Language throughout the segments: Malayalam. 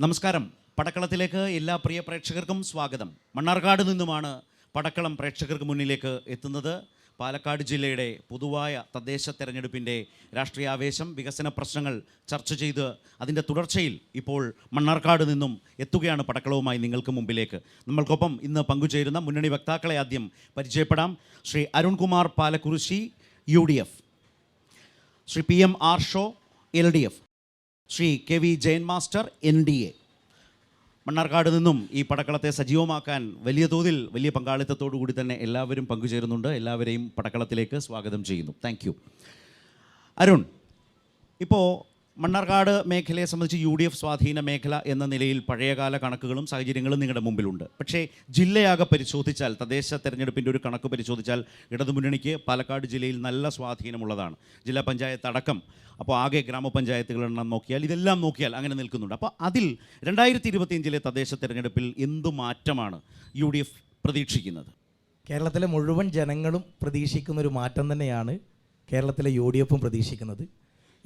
നമസ്കാരം. പടക്കളത്തിലേക്ക് എല്ലാ പ്രിയ പ്രേക്ഷകർക്കും സ്വാഗതം. മണ്ണാർക്കാട് നിന്നുമാണ് പടക്കളം പ്രേക്ഷകർക്ക് മുന്നിലേക്ക് എത്തുന്നത്. പാലക്കാട് ജില്ലയുടെ പൊതുവായ തദ്ദേശ തെരഞ്ഞെടുപ്പിൻ്റെ രാഷ്ട്രീയാവേശം, വികസന പ്രശ്നങ്ങൾ ചർച്ച ചെയ്ത് അതിൻ്റെ തുടർച്ചയിൽ ഇപ്പോൾ മണ്ണാർക്കാട് നിന്നും എത്തുകയാണ് പടക്കളവുമായി നിങ്ങൾക്ക് മുമ്പിലേക്ക്. നമ്മൾക്കൊപ്പം ഇന്ന് പങ്കുചേരുന്ന മുന്നണി വക്താക്കളെ ആദ്യം പരിചയപ്പെടാം. Shri Arunkumar Palakkurissi, UDF, Shri PM Arsho, LDF, Shri KV Jayan master, NDA. Mannarkkad നിന്നും ഈ പടക്കളത്തെ സജീവമാക്കാൻ വലിയ തോതിൽ വലിയ പങ്കാളിത്തത്തോടു കൂടി തന്നെ എല്ലാവരും പങ്കുചേരുന്നുണ്ട്. എല്ലാവരെയും പടക്കളത്തിലേക്ക് സ്വാഗതം ചെയ്യുന്നു. Thank you. അരുൺ, ഇപ്പോൾ മണ്ണാർക്കാട് മേഖലയെ സംബന്ധിച്ച് UDF സ്വാധീന മേഖല എന്ന നിലയിൽ പഴയകാല കണക്കുകളും സാഹചര്യങ്ങളും നിങ്ങളുടെ മുമ്പിലുണ്ട്. പക്ഷേ ജില്ലയാകെ പരിശോധിച്ചാൽ, തദ്ദേശ തെരഞ്ഞെടുപ്പിൻ്റെ ഒരു കണക്ക് പരിശോധിച്ചാൽ ഇടതുമുന്നണിക്ക് പാലക്കാട് ജില്ലയിൽ നല്ല സ്വാധീനമുള്ളതാണ്. ജില്ലാ പഞ്ചായത്ത് അടക്കം. അപ്പോൾ ആകെ ഗ്രാമപഞ്ചായത്തുകളെണ്ണം നോക്കിയാൽ, ഇതെല്ലാം നോക്കിയാൽ അങ്ങനെ നിൽക്കുന്നുണ്ട്. അപ്പോൾ അതിൽ 2025 തദ്ദേശ തെരഞ്ഞെടുപ്പിൽ എന്തു മാറ്റമാണ് UDF പ്രതീക്ഷിക്കുന്നത്? കേരളത്തിലെ മുഴുവൻ ജനങ്ങളും പ്രതീക്ഷിക്കുന്നൊരു മാറ്റം തന്നെയാണ് കേരളത്തിലെ UDFും പ്രതീക്ഷിക്കുന്നത്.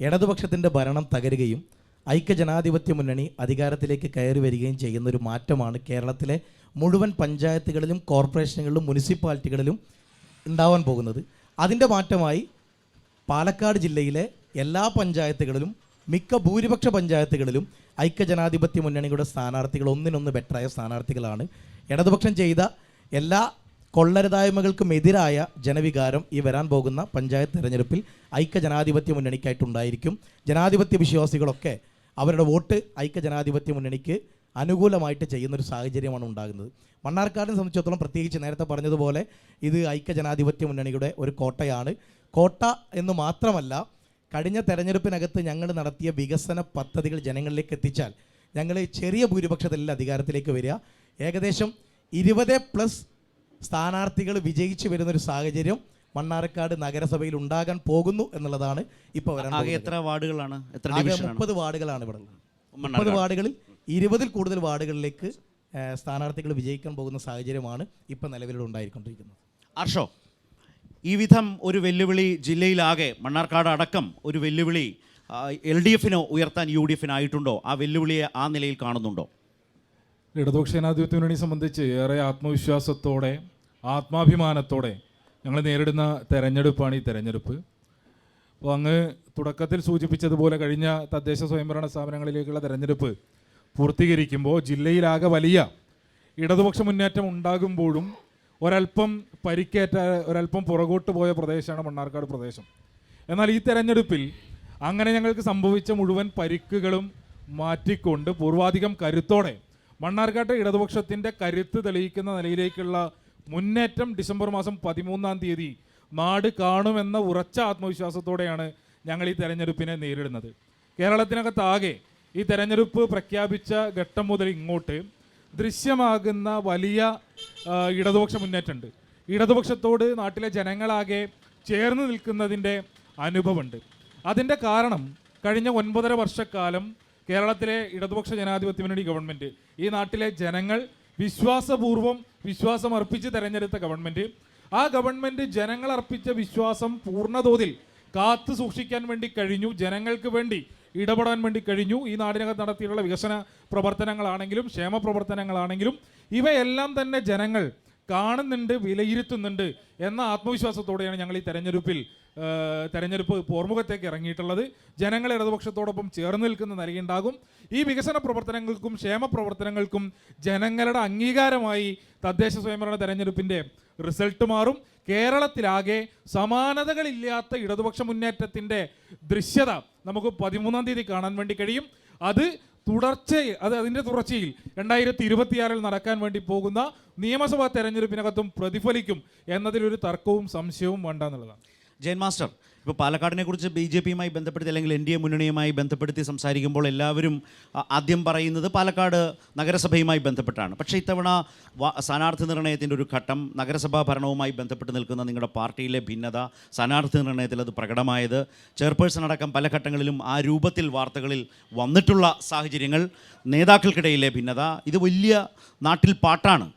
ഇടതുപക്ഷത്തിൻ്റെ ഭരണം തകരുകയും ഐക്യജനാധിപത്യ മുന്നണി അധികാരത്തിലേക്ക് കയറി വരികയും ചെയ്യുന്നൊരു മാറ്റമാണ് കേരളത്തിലെ മുഴുവൻ പഞ്ചായത്തുകളിലും കോർപ്പറേഷനുകളിലും മുനിസിപ്പാലിറ്റികളിലും ഉണ്ടാവാൻ പോകുന്നത്. അതിൻ്റെ മാറ്റമായി പാലക്കാട് ജില്ലയിലെ എല്ലാ പഞ്ചായത്തുകളിലും, മിക്ക ഭൂരിപക്ഷ പഞ്ചായത്തുകളിലും ഐക്യജനാധിപത്യ മുന്നണിയുടെ സ്ഥാനാർത്ഥികൾ ഒന്നിനൊന്ന് ബെറ്ററായ സ്ഥാനാർത്ഥികളാണ്. ഇടതുപക്ഷം ചെയ്ത എല്ലാ കൊള്ളരുതായ്മകൾക്കും എതിരായ ജനവികാരം ഈ വരാൻ പോകുന്ന പഞ്ചായത്ത് തെരഞ്ഞെടുപ്പിൽ ഐക്യജനാധിപത്യ മുന്നണിക്കായിട്ടുണ്ടായിരിക്കും. ജനാധിപത്യ വിശ്വാസികളൊക്കെ അവരുടെ വോട്ട് ഐക്യജനാധിപത്യ മുന്നണിക്ക് അനുകൂലമായിട്ട് ചെയ്യുന്നൊരു സാഹചര്യമാണ് ഉണ്ടാകുന്നത്. മണ്ണാർക്കാടിനെ സംബന്ധിച്ചിടത്തോളം, പ്രത്യേകിച്ച് നേരത്തെ പറഞ്ഞതുപോലെ, ഇത് ഐക്യജനാധിപത്യ മുന്നണിയുടെ ഒരു കോട്ടയാണ്. കോട്ട എന്ന് മാത്രമല്ല, കഴിഞ്ഞ തെരഞ്ഞെടുപ്പിനകത്ത് ഞങ്ങൾ നടത്തിയ വികസന പദ്ധതികൾ ജനങ്ങളിലേക്ക് എത്തിച്ചാൽ ഞങ്ങൾ ചെറിയ ഭൂരിപക്ഷത്തിൽ അധികാരത്തിലേക്ക് വരിക. ഏകദേശം 20+ സ്ഥാനാർത്ഥികൾ വിജയിച്ചു വരുന്നൊരു സാഹചര്യം മണ്ണാർക്കാട് നഗരസഭയിൽ ഉണ്ടാകാൻ പോകുന്നു എന്നുള്ളതാണ് ഇപ്പോൾ വരാൻ. എത്ര വാർഡുകളാണ്? 30 വാർഡുകളാണ് ഇവിടെ ഉള്ളത്. 30 വാർഡുകളിൽ 20-ൽ കൂടുതൽ വാർഡുകളിലേക്ക് സ്ഥാനാർത്ഥികൾ വിജയിക്കാൻ പോകുന്ന സാഹചര്യമാണ് ഇപ്പോൾ നിലവിൽ ഉണ്ടായിക്കൊണ്ടിരിക്കുന്നത്. ആർഷോ, ഈ വിധം ഒരു വെല്ലുവിളി ജില്ലയിലാകെ, മണ്ണാർക്കാട് അടക്കം ഒരു വെല്ലുവിളി LDFിനോ ഉയർത്താൻ UDFിനായിട്ടുണ്ടോ? ആ വെല്ലുവിളിയെ ആ നിലയിൽ കാണുന്നുണ്ടോ? ഇടതുപക്ഷ ജനാധിപത്യ മുന്നണിയെ സംബന്ധിച്ച് ഏറെ ആത്മവിശ്വാസത്തോടെ, ആത്മാഭിമാനത്തോടെ ഞങ്ങൾ നേരിടുന്ന തെരഞ്ഞെടുപ്പാണ് ഈ തെരഞ്ഞെടുപ്പ്. അപ്പോൾ അങ്ങ് തുടക്കത്തിൽ സൂചിപ്പിച്ചതുപോലെ കഴിഞ്ഞ തദ്ദേശ സ്വയംഭരണ സ്ഥാപനങ്ങളിലേക്കുള്ള തെരഞ്ഞെടുപ്പ് പൂർത്തീകരിക്കുമ്പോൾ ജില്ലയിലാകെ വലിയ ഇടതുപക്ഷ മുന്നേറ്റം ഉണ്ടാകുമ്പോഴും ഒരല്പം പരിക്കേറ്റ, ഒരല്പം പുറകോട്ട് പോയ പ്രദേശമാണ് മണ്ണാർക്കാട് പ്രദേശം. എന്നാൽ ഈ തെരഞ്ഞെടുപ്പിൽ അങ്ങനെ ഞങ്ങൾക്ക് സംഭവിച്ച മുഴുവൻ പരിക്കുകളും മാറ്റിക്കൊണ്ട് പൂർവാധികം കരുത്തോടെ മണ്ണാർക്കാട്ട് ഇടതുപക്ഷത്തിൻ്റെ കരുത്ത് തെളിയിക്കുന്ന നിലയിലേക്കുള്ള മുന്നേറ്റം ഡിസംബർ മാസം 13-ാം തീയതി നാട് കാണുമെന്ന ഉറച്ച ആത്മവിശ്വാസത്തോടെയാണ് ഞങ്ങൾ ഈ തെരഞ്ഞെടുപ്പിനെ നേരിടുന്നത്. കേരളത്തിനകത്താകെ ഈ തെരഞ്ഞെടുപ്പ് പ്രഖ്യാപിച്ച ഘട്ടം മുതൽ ഇങ്ങോട്ട് ദൃശ്യമാകുന്ന വലിയ ഇടതുപക്ഷ മുന്നേറ്റമുണ്ട്. ഇടതുപക്ഷത്തോട് നാട്ടിലെ ജനങ്ങളാകെ ചേർന്ന് നിൽക്കുന്നതിൻ്റെ അനുഭവമുണ്ട്. അതിൻ്റെ കാരണം കഴിഞ്ഞ 9.5 വർഷക്കാലം കേരളത്തിലെ ഇടതുപക്ഷ ജനാധിപത്യ മുന്നണി ഗവൺമെൻറ്, ഈ നാട്ടിലെ ജനങ്ങൾ വിശ്വാസപൂർവ്വം വിശ്വാസമർപ്പിച്ച് തെരഞ്ഞെടുത്ത ഗവൺമെൻറ്, ആ ഗവൺമെൻറ് ജനങ്ങൾ അർപ്പിച്ച വിശ്വാസം പൂർണ്ണതോതിൽ കാത്തു സൂക്ഷിക്കാൻ വേണ്ടി കഴിഞ്ഞു. ജനങ്ങൾക്ക് വേണ്ടി ഇടപെടാൻ വേണ്ടി കഴിഞ്ഞു. ഈ നാടിനകത്ത് നടത്തിയിട്ടുള്ള വികസന പ്രവർത്തനങ്ങളാണെങ്കിലും ക്ഷേമ പ്രവർത്തനങ്ങളാണെങ്കിലും ഇവയെല്ലാം തന്നെ ജനങ്ങൾ കാണുന്നുണ്ട്, വിലയിരുത്തുന്നുണ്ട് എന്ന ആത്മവിശ്വാസത്തോടെയാണ് ഞങ്ങൾ ഈ തെരഞ്ഞെടുപ്പ് പോർമുഖത്തേക്ക് ഇറങ്ങിയിട്ടുള്ളത്. ജനങ്ങൾ ഇടതുപക്ഷത്തോടൊപ്പം ചേർന്ന് നിൽക്കുന്ന നിലയുണ്ടാകും. ഈ വികസന പ്രവർത്തനങ്ങൾക്കും ക്ഷേമ പ്രവർത്തനങ്ങൾക്കും ജനങ്ങളുടെ അംഗീകാരമായി തദ്ദേശ സ്വയംഭരണ തെരഞ്ഞെടുപ്പിൻ്റെ റിസൾട്ട് മാറും. കേരളത്തിലാകെ സമാനതകളില്ലാത്ത ഇടതുപക്ഷ മുന്നേറ്റത്തിൻ്റെ ദൃശ്യത നമുക്ക് 13-ാം തീയതി കാണാൻ വേണ്ടി കഴിയും. അതിൻ്റെ തുടർച്ചയിൽ 2026-ൽ നടക്കാൻ വേണ്ടി പോകുന്ന നിയമസഭാ തെരഞ്ഞെടുപ്പിനകത്തും പ്രതിഫലിക്കും എന്നതിലൊരു തർക്കവും സംശയവും വേണ്ട എന്നുള്ളതാണ്. ജയൻ മാസ്റ്റർ, ഇപ്പോൾ പാലക്കാടിനെ കുറിച്ച് BJPയുമായി ബന്ധപ്പെടുത്തി അല്ലെങ്കിൽ NDA മുന്നണിയുമായി ബന്ധപ്പെടുത്തി സംസാരിക്കുമ്പോൾ എല്ലാവരും ആദ്യം പറയുന്നത് പാലക്കാട് നഗരസഭയുമായി ബന്ധപ്പെട്ടാണ്. പക്ഷേ ഇത്തവണ സ്ഥാനാർത്ഥി നിർണയത്തിൻ്റെ ഒരു ഘട്ടം, നഗരസഭാ ഭരണവുമായി ബന്ധപ്പെട്ട് നിൽക്കുന്ന നിങ്ങളുടെ പാർട്ടിയിലെ ഭിന്നത, സ്ഥാനാർത്ഥി നിർണയത്തിൽ അത് പ്രകടമായത്, ചെയർപേഴ്സൺ അടക്കം പല ഘട്ടങ്ങളിലും ആ രൂപത്തിൽ വാർത്തകളിൽ വന്നിട്ടുള്ള സാഹചര്യങ്ങൾ, നേതാക്കൾക്കിടയിലെ ഭിന്നത, ഇത് വലിയ നാട്ടിൽ പാട്ടാണ്.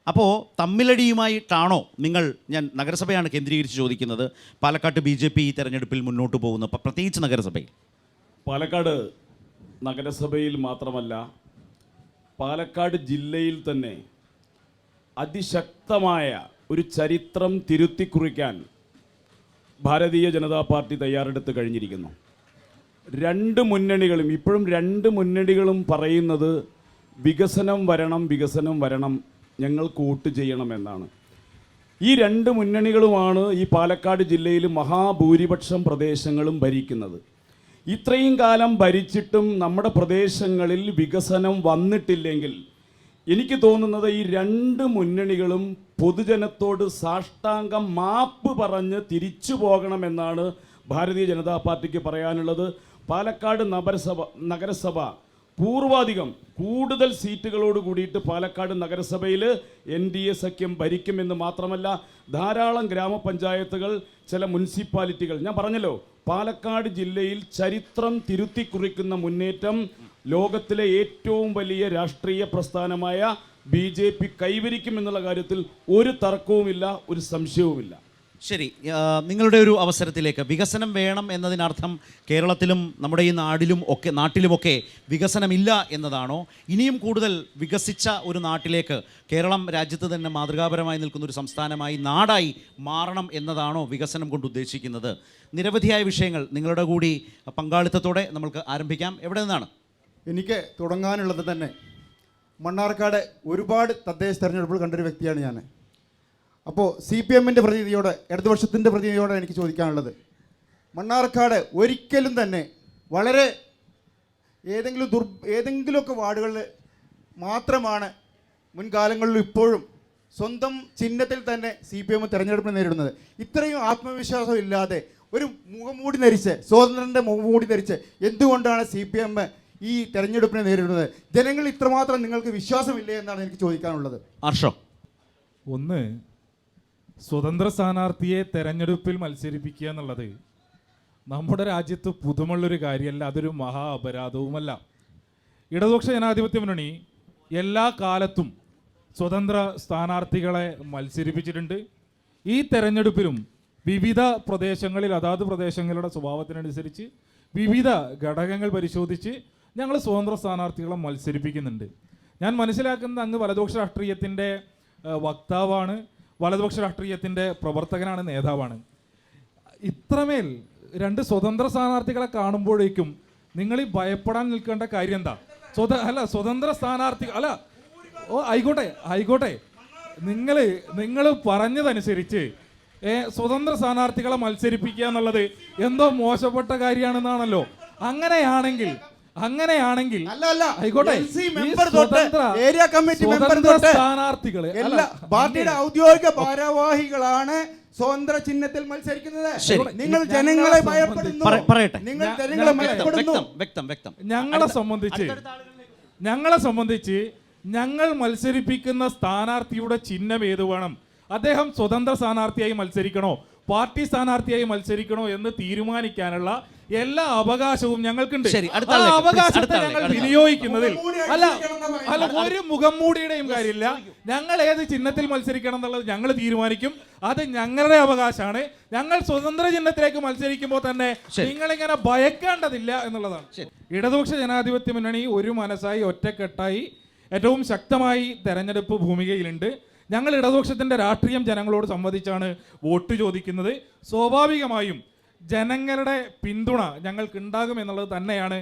അപ്പോൾ തമ്മിലടിയുമായിട്ടാണോ ഞാൻ നഗരസഭയാണ് കേന്ദ്രീകരിച്ച് ചോദിക്കുന്നത്, പാലക്കാട്ട് BJP ഈ തെരഞ്ഞെടുപ്പിൽ മുന്നോട്ട് പോകുന്നു, പ്രത്യേകിച്ച് നഗരസഭയിൽ? പാലക്കാട് നഗരസഭയിൽ മാത്രമല്ല പാലക്കാട് ജില്ലയിൽ തന്നെ അതിശക്തമായ ഒരു ചരിത്രം തിരുത്തിക്കുറിക്കാൻ ഭാരതീയ ജനതാ പാർട്ടി തയ്യാറെടുത്ത് കഴിഞ്ഞിരിക്കുന്നു. രണ്ട് മുന്നണികളും ഇപ്പോഴും രണ്ട് മുന്നണികളും പറയുന്നത് വികസനം വരണം, വികസനം വരണം, ഞങ്ങൾക്ക് വോട്ട് ചെയ്യണമെന്നാണ്. ഈ രണ്ട് മുന്നണികളുമാണ് ഈ പാലക്കാട് ജില്ലയിൽ മഹാഭൂരിപക്ഷം പ്രദേശങ്ങളും ഭരിക്കുന്നത്. ഇത്രയും കാലം ഭരിച്ചിട്ടും നമ്മുടെ പ്രദേശങ്ങളിൽ വികസനം വന്നിട്ടില്ലെങ്കിൽ എനിക്ക് തോന്നുന്നത് ഈ രണ്ട് മുന്നണികളും പൊതുജനത്തോട് സാഷ്ടാംഗം മാപ്പ് പറഞ്ഞ് തിരിച്ചു പോകണമെന്നാണ് ഭാരതീയ ജനതാ പാർട്ടിക്ക് പറയാനുള്ളത്. പാലക്കാട് നഗരസഭ പൂർവാധികം കൂടുതൽ സീറ്റുകളോട് കൂടിയിട്ട് പാലക്കാട് നഗരസഭയിൽ NDA സഖ്യം ഭരിക്കുമെന്ന് മാത്രമല്ല, ധാരാളം ഗ്രാമപഞ്ചായത്തുകൾ, ചില മുനിസിപ്പാലിറ്റികൾ, ഞാൻ പറഞ്ഞല്ലോ, പാലക്കാട് ജില്ലയിൽ ചരിത്രം തിരുത്തിക്കുറിക്കുന്ന മുന്നേറ്റം ലോകത്തിലെ ഏറ്റവും വലിയ രാഷ്ട്രീയ പ്രസ്ഥാനമായ BJP കൈവരിക്കുമെന്നുള്ള കാര്യത്തിൽ ഒരു തർക്കവുമില്ല, ഒരു സംശയവുമില്ല. ശരി, നിങ്ങളുടെ ഒരു അവസരത്തിലേക്ക് വികസനം വേണം എന്നതിനർത്ഥം കേരളത്തിലും നമ്മുടെ ഈ നാട്ടിലുമൊക്കെ വികസനമില്ല എന്നതാണോ? ഇനിയും കൂടുതൽ വികസിച്ച ഒരു നാട്ടിലേക്ക് കേരളം രാജ്യത്ത് തന്നെ മാതൃകാപരമായി നിൽക്കുന്ന ഒരു സംസ്ഥാനമായി, നാടായി മാറണം എന്നതാണോ വികസനം കൊണ്ട് ഉദ്ദേശിക്കുന്നത്? നിരവധിയായ വിഷയങ്ങൾ നിങ്ങളുടെ കൂടി പങ്കാളിത്തത്തോടെ നമുക്ക് ആരംഭിക്കാം. എവിടെ നിന്നാണ്? എനിക്ക് തുടങ്ങാനുള്ളത് തന്നെ മണ്ണാർക്കാട് ഒരുപാട് തദ്ദേശ തെരഞ്ഞെടുപ്പുകൾ കണ്ടൊരു വ്യക്തിയാണ് ഞാൻ. അപ്പോൾ CPM-ൻ്റെ പ്രതിനിധിയോട്, ഇടതുപക്ഷത്തിൻ്റെ പ്രതിനിധിയോട് എനിക്ക് ചോദിക്കാനുള്ളത്, മണ്ണാർക്കാട് ഒരിക്കലും തന്നെ വളരെ ഏതെങ്കിലുമൊക്കെ വാർഡുകളിൽ മാത്രമാണ് മുൻകാലങ്ങളിലും ഇപ്പോഴും സ്വന്തം ചിഹ്നത്തിൽ തന്നെ CPM തെരഞ്ഞെടുപ്പിനെ നേരിടുന്നത്. ഇത്രയും ആത്മവിശ്വാസം ഇല്ലാതെ ഒരു മുഖംമൂടി ധരിച്ച്, സ്വതന്ത്രൻ്റെ മുഖംമൂടി ധരിച്ച് എന്തുകൊണ്ടാണ് CPM ഈ തെരഞ്ഞെടുപ്പിനെ നേരിടുന്നത്? ജനങ്ങൾ ഇത്രമാത്രം നിങ്ങൾക്ക് വിശ്വാസമില്ലേ എന്നാണ് എനിക്ക് ചോദിക്കാനുള്ളത്. ഹർഷോ, ഒന്ന്, സ്വതന്ത്ര സ്ഥാനാർത്ഥിയെ തെരഞ്ഞെടുപ്പിൽ മത്സരിപ്പിക്കുക എന്നുള്ളത് നമ്മുടെ രാജ്യത്ത് പുതുമുള്ളൊരു കാര്യമല്ല, അതൊരു മഹാ അപരാധവുമല്ല. ഇടതുപക്ഷ ജനാധിപത്യ മുന്നണി എല്ലാ കാലത്തും സ്വതന്ത്ര സ്ഥാനാർത്ഥികളെ മത്സരിപ്പിച്ചിട്ടുണ്ട്. ഈ തെരഞ്ഞെടുപ്പിലും വിവിധ പ്രദേശങ്ങളിൽ അതാത് പ്രദേശങ്ങളുടെ സ്വഭാവത്തിനനുസരിച്ച് വിവിധ ഘടകങ്ങൾ പരിശോധിച്ച് ഞങ്ങൾ സ്വതന്ത്ര സ്ഥാനാർത്ഥികളെ മത്സരിപ്പിക്കുന്നുണ്ട്. ഞാൻ മനസ്സിലാക്കുന്നത് അങ്ങ് വലതുപക്ഷ രാഷ്ട്രീയത്തിൻ്റെ വക്താവാണ്, വലതുപക്ഷ രാഷ്ട്രീയത്തിൻ്റെ പ്രവർത്തകനാണ്, നേതാവാണ്. ഇത്രമേൽ രണ്ട് സ്വതന്ത്ര സ്ഥാനാർത്ഥികളെ കാണുമ്പോഴേക്കും നിങ്ങൾ ഈ ഭയപ്പെടാൻ നിൽക്കേണ്ട കാര്യം എന്താ? സ്വതന്ത്ര സ്ഥാനാർത്ഥി അല്ല, ആയിക്കോട്ടെ, നിങ്ങൾ പറഞ്ഞതനുസരിച്ച് സ്വതന്ത്ര സ്ഥാനാർത്ഥികളെ മത്സരിപ്പിക്കുക എന്നുള്ളത് എന്തോ മോശപ്പെട്ട കാര്യമാണെന്നാണല്ലോ. അങ്ങനെയാണെങ്കിൽ ആയിക്കോട്ടെ, സ്ഥാനാർത്ഥികളെ പാർട്ടിയുടെ ഔദ്യോഗിക ഭാരവാഹികളാണ് സ്വതന്ത്ര ചിഹ്നത്തിൽ മത്സരിക്കുന്നത്. നിങ്ങൾ ജനങ്ങളെ ഭയപ്പെടുന്നു. നിങ്ങൾ ജനങ്ങളെ ഭയപ്പെടുന്നു. ഞങ്ങളെ സംബന്ധിച്ച് ഞങ്ങൾ മത്സരിപ്പിക്കുന്ന സ്ഥാനാർത്ഥിയുടെ ചിഹ്നം ഏത് വേണം? അദ്ദേഹം സ്വതന്ത്ര സ്ഥാനാർത്ഥിയായി മത്സരിക്കണോ പാർട്ടി സ്ഥാനാർത്ഥിയായി മത്സരിക്കണോ എന്ന് തീരുമാനിക്കാനുള്ള എല്ലാ അവകാശവും ഞങ്ങൾക്കുണ്ട്. ആ അവകാശത്തെ ഞങ്ങൾ വിനിയോഗിക്കുന്നതിൽ അല്ല ഒരു മുഖംമൂടിയുടെയും കാര്യമില്ല. ഞങ്ങൾ ഏത് ചിഹ്നത്തിൽ മത്സരിക്കണം എന്നുള്ളത് ഞങ്ങൾ തീരുമാനിക്കും. അത് ഞങ്ങളുടെ അവകാശമാണ്. ഞങ്ങൾ സ്വതന്ത്ര ചിഹ്നത്തിലേക്ക് മത്സരിക്കുമ്പോൾ തന്നെ നിങ്ങളിങ്ങനെ ഭയക്കേണ്ടതില്ല എന്നുള്ളതാണ്. ഇടതുപക്ഷ ജനാധിപത്യ മുന്നണി ഒരു മനസ്സായി, ഒറ്റക്കെട്ടായി, ഏറ്റവും ശക്തമായി തെരഞ്ഞെടുപ്പ് ഭൂമികയിലുണ്ട്. ഞങ്ങൾ ഇടതുപക്ഷത്തിൻ്റെ രാഷ്ട്രീയം ജനങ്ങളോട് സംവദിച്ചാണ് വോട്ട് ചോദിക്കുന്നത്. സ്വാഭാവികമായും ജനങ്ങളുടെ പിന്തുണ ഞങ്ങൾക്ക് ഉണ്ടാകും എന്നുള്ളത് തന്നെയാണ്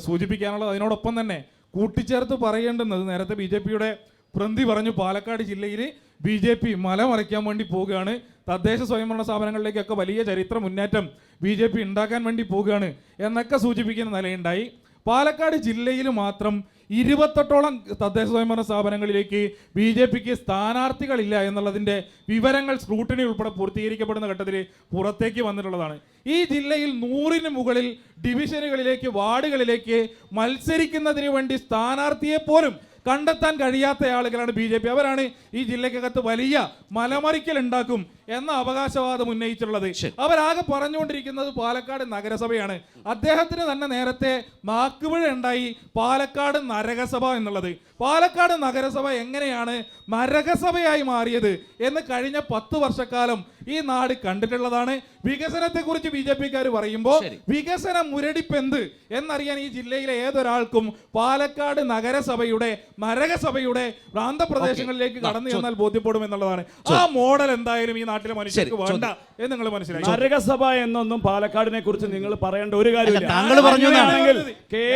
സൂചിപ്പിക്കാനുള്ളത്. അതിനോടൊപ്പം തന്നെ കൂട്ടിച്ചേർത്ത് പറയേണ്ടുന്നത്, നേരത്തെ BJP-യുടെ പ്രതിനിധി പറഞ്ഞു, പാലക്കാട് ജില്ലയിൽ BJP മലമറിക്കാൻ വേണ്ടി പോവുകയാണ്, തദ്ദേശ സ്വയംഭരണ സ്ഥാപനങ്ങളിലേക്കൊക്കെ വലിയ ചരിത്ര മുന്നേറ്റം BJP ഉണ്ടാക്കാൻ വേണ്ടി പോവുകയാണ് എന്നൊക്കെ സൂചിപ്പിക്കുന്ന നിലയുണ്ടായി. പാലക്കാട് ജില്ലയിൽ മാത്രം 28ഓളം തദ്ദേശ സ്വയംഭരണ സ്ഥാപനങ്ങളിലേക്ക് BJP-ക്ക് സ്ഥാനാർത്ഥികളില്ല എന്നുള്ളതിൻ്റെ വിവരങ്ങൾ സ്ക്രൂട്ടിനി ഉൾപ്പെടെ പൂർത്തീകരിക്കപ്പെടുന്ന ഘട്ടത്തിൽ പുറത്തേക്ക് വന്നിട്ടുള്ളതാണ്. ഈ ജില്ലയിൽ 100-ന് മുകളിൽ ഡിവിഷനുകളിലേക്ക്, വാർഡുകളിലേക്ക് മത്സരിക്കുന്നതിന് വേണ്ടി സ്ഥാനാർത്ഥിയെ പോലും കണ്ടെത്താൻ കഴിയാത്ത ആളുകളാണ് BJP. അവരാണ് ഈ ജില്ലക്കകത്ത് വലിയ മലമറിക്കൽ ഉണ്ടാക്കും എന്ന അവകാശവാദം ഉന്നയിച്ചിട്ടുള്ളത്. അവരാകെ പറഞ്ഞുകൊണ്ടിരിക്കുന്നത് പാലക്കാട് നഗരസഭയാണ്. അദ്ദേഹത്തിന് തന്നെ നേരത്തെ നാക്കുപിഴ ഉണ്ടായി പാലക്കാട് നരകസഭ എന്നുള്ളത്. പാലക്കാട് നഗരസഭ എങ്ങനെയാണ് നരകസഭയായി മാറിയത് എന്ന് കഴിഞ്ഞ 10 വർഷക്കാലം ഈ നാട് കണ്ടിട്ടുള്ളതാണ്. വികസനത്തെ കുറിച്ച് BJP-ക്കാർ പറയുമ്പോൾ ശരി. വികസന മുരടിപ്പെന്ത് എന്നറിയാൻ ഈ ജില്ലയിലെ ഏതൊരാൾക്കും പാലക്കാട് നഗരസഭയുടെ നരകസഭയുടെ പ്രാന്തപ്രദേശങ്ങളിലേക്ക് കടന്നു ചെന്നാൽ ബോധ്യപ്പെടും എന്നുള്ളതാണ്. ആ മോഡൽ എന്തായാലും ഈ നാട്ടിലെ മനുഷ്യർക്ക് ശരി, വേണ്ട എന്ന് നിങ്ങൾ മനസ്സിലാക്കി. നരകസഭ എന്നൊന്നും പാലക്കാടിനെ കുറിച്ച് നിങ്ങൾ പറയേണ്ട ഒരു കാര്യമില്ല. അല്ല, താങ്കൾ പറഞ്ഞു അങ്ങനെയാണെങ്കിൽ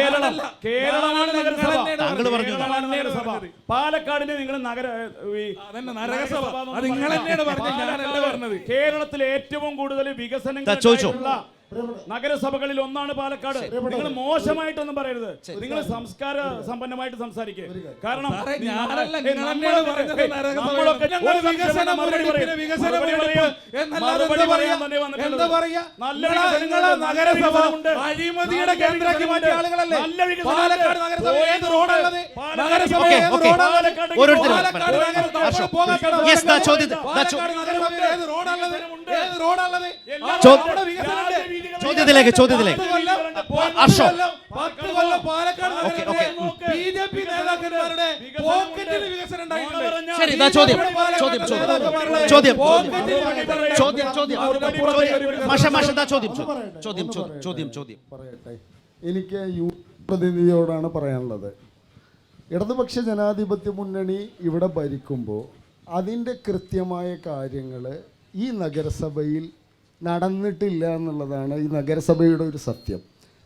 ഞാനല്ല. കേരളമാണ് നഗരസഭ. താങ്കൾ പറഞ്ഞു. കേരളമാണ് നഗരസഭ. പാലക്കാടിനെ നിങ്ങൾ അതന്നെ നരകസഭ. അത് നിങ്ങൾ തന്നെയാണ് പറഞ്ഞത്, ഞാനല്ല പറഞ്ഞത്. കേരളത്തിലെ ഏറ്റവും കൂടുതൽ വികസനങ്ങൾ ചോദിച്ചോ. നഗരസഭകളിൽ ഒന്നാണ് പാലക്കാട്. നിങ്ങൾ മോശമായിട്ടൊന്നും പറയരുത്. നിങ്ങൾ സംസ്കാര സമ്പന്നമായിട്ട് സംസാരിക്കുക. കാരണം സാറേ, ഞാനല്ല, നിങ്ങൾ തന്നെയാണ് പറഞ്ഞത് നരകസഭ. നമ്മളൊക്കെ ഞങ്ങൾ വികസന മുരടിപ്പിന് വികസന മുരടിപ്പ് എന്നല്ലാതെ എന്താ പറയാ? എന്താ പറയാ? നിങ്ങളെ നഗരസഭ അഴിമതിയുടെ കേന്ദ്രമാക്കി മാറ്റിയ ആളുകളല്ലേ? പാലക്കാട് നഗരസഭ ഏത് റോഡുള്ളത്? നഗരസഭ ഏത് റോഡാണ്? പാലക്കാട് നഗരസഭ പോകാത്ത Yes, ദാ ചോദ്യം. പാലക്കാട് നഗരസഭയിൽ ഏത് റോഡുള്ളത്? ഏത് റോഡുള്ളത്? അവിടെ വികസനമുണ്ട്. ചോദ്യത്തിലേക്ക് ഹർഷോ. 10 Kollam Palakkad okay, okay. BJP നേതാക്കന്മാരുടെ പോക്കറ്റിൽ വികസനം ഉണ്ടായിട്ടുണ്ട്. ശരി, ഇതാ ചോദ്യം. പറയട്ടെ. എനിക്ക് പ്രതിനിധിയോടാണ് പറയാനുള്ളത്. ഇടതുപക്ഷ ജനാധിപത്യ മുന്നണി ഇവിടെ ഭരിക്കുമ്പോൾ അതിൻ്റെ കൃത്യമായ കാര്യങ്ങൾ ഈ നഗരസഭയിൽ നടന്നിട്ടില്ല എന്നുള്ളതാണ് ഈ നഗരസഭയുടെ ഒരു സത്യം.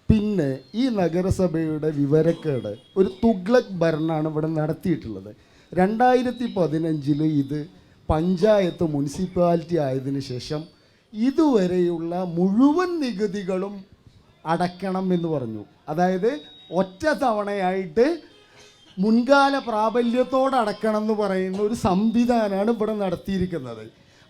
പിന്നെ ഈ നഗരസഭയുടെ വിവരക്കേട്, ഒരു തുഗ്ലക് ഭരണമാണ് ഇവിടെ നടത്തിയിട്ടുള്ളത്. 2015 ഇത് പഞ്ചായത്ത് മുനിസിപ്പാലിറ്റി ആയതിനു ശേഷം ഇതുവരെയുള്ള മുഴുവൻ നികുതികളും അടയ്ക്കണം എന്ന് പറഞ്ഞു. അതായത് ഒറ്റ തവണയായിട്ട് മുൻകാല പ്രാബല്യത്തോടെ അടക്കണം എന്ന് പറയുന്ന ഒരു സംവിധാനമാണ് ഇവിടെ നടത്തിയിരിക്കുന്നത്.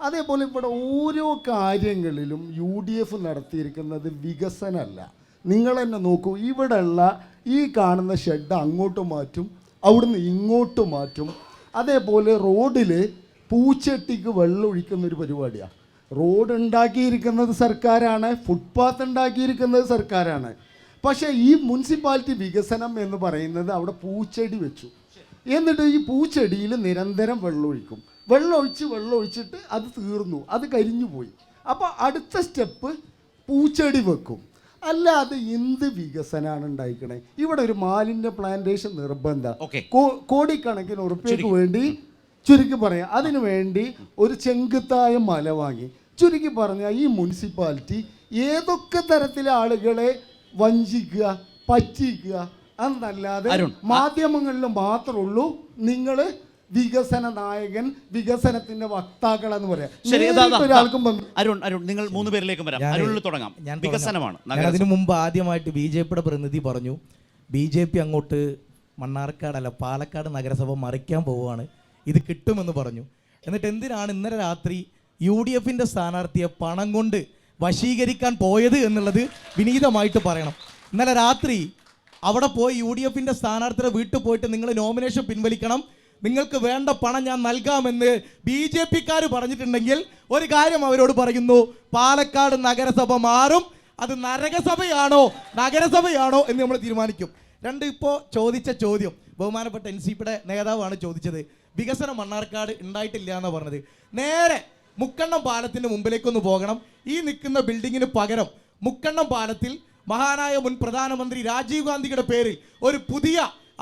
അതേപോലെ ഇവിടെ ഓരോ കാര്യങ്ങളിലും UDF നടത്തിയിരിക്കുന്നത് വികസനമല്ല. നിങ്ങൾ തന്നെ നോക്കൂ, ഇവിടെയുള്ള ഈ കാണുന്ന ഷെഡ് അങ്ങോട്ട് മാറ്റും, അവിടുന്ന് ഇങ്ങോട്ട് മാറ്റും. അതേപോലെ റോഡിൽ പൂച്ചട്ടിക്ക് വെള്ളം ഒഴിക്കുന്ന ഒരു പരിപാടിയാണ്. റോഡ് ഉണ്ടാക്കിയിരിക്കുന്നത് സർക്കാരാണ്, ഫുട്പാത്ത് ഉണ്ടാക്കിയിരിക്കുന്നത് സർക്കാരാണ്. പക്ഷേ ഈ മുനിസിപ്പാലിറ്റി വികസനം എന്ന് പറയുന്നത് അവിടെ പൂച്ചെടി വെച്ചു. എന്നിട്ട് ഈ പൂച്ചെടിയിൽ നിരന്തരം വെള്ളമൊഴിക്കും. വെള്ളമൊഴിച്ചിട്ട് അത് തീർന്നു, അത് കരിഞ്ഞു പോയി. അപ്പോൾ അടുത്ത സ്റ്റെപ്പ് പൂച്ചെടി വെക്കും. അല്ലാതെ എന്ത് വികസനമാണ് ഉണ്ടായിക്കണേ? ഇവിടെ ഒരു മാലിന്യ പ്ലാന്റേഷൻ നിർബന്ധം. കോടിക്കണക്കിന് ഉറുപ്പികൾക്ക് വേണ്ടി ചുരുക്കി പറയാം, അതിനു വേണ്ടി ഒരു ചെങ്കുത്തായ മല വാങ്ങി. ചുരുക്കി പറഞ്ഞാൽ ഈ മുനിസിപ്പാലിറ്റി ഏതൊക്കെ തരത്തിലെ ആളുകളെ വഞ്ചിക്കുക, പറ്റിക്കുക എന്നല്ലാതെ മാധ്യമങ്ങളിൽ മാത്രമേ ഉള്ളൂ നിങ്ങൾ വികസന നായകൻ, വികസനത്തിന്റെ വക്താക്കൾ എന്ന് പറയാം. അരുൺ, നിങ്ങൾ 3 പേരിലേക്കും വരാം. അരുണിൽ തുടങ്ങാം. വികസനമാണ്. അതിനു മുമ്പ് ആദ്യമായിട്ട് BJP-യുടെ പ്രതിനിധി പറഞ്ഞു BJP അങ്ങോട്ട് മണ്ണാർക്കാടല്ല പാലക്കാട് നഗരസഭ മറിക്കാൻ പോവുകയാണ്, ഇത് കിട്ടുമെന്ന് പറഞ്ഞു. എന്നിട്ട് എന്തിനാണ് ഇന്നലെ രാത്രി UDF-ന്റെ സ്ഥാനാർത്ഥിയെ പണം കൊണ്ട് വശീകരിക്കാൻ പോയത് എന്നുള്ളത് വിനീതമായിട്ട് പറയണം. ഇന്നലെ രാത്രി അവിടെ പോയി UDF-ന്റെ സ്ഥാനാർത്ഥിയുടെ വീട്ടിൽ പോയിട്ട് നിങ്ങൾ നോമിനേഷൻ പിൻവലിക്കണം, നിങ്ങൾക്ക് വേണ്ട പണം ഞാൻ നൽകാമെന്ന് BJP-ക്കാർ പറഞ്ഞിട്ടുണ്ടെങ്കിൽ ഒരു കാര്യം അവരോട് പറയുന്നു, പാലക്കാട് നഗരസഭ മാറും. അത് നരകസഭയാണോ നഗരസഭയാണോ എന്ന് നമ്മൾ തീരുമാനിക്കും. ഇപ്പോൾ ചോദിച്ച ചോദ്യം ബഹുമാനപ്പെട്ട NCPയുടെ നേതാവാണ് ചോദിച്ചത്. വികസനം മണ്ണാർക്കാട് ഉണ്ടായിട്ടില്ല എന്നാണ് പറഞ്ഞത്. നേരെ മുക്കണ്ണം പാലത്തിൻ്റെ മുമ്പിലേക്കൊന്ന് പോകണം. ഈ നിൽക്കുന്ന ബിൽഡിങ്ങിന് പകരം മുക്കണ്ണം പാലത്തിൽ മഹാനായ മുൻ പ്രധാനമന്ത്രി രാജീവ് ഗാന്ധിയുടെ പേരിൽ ഒരു പുതിയ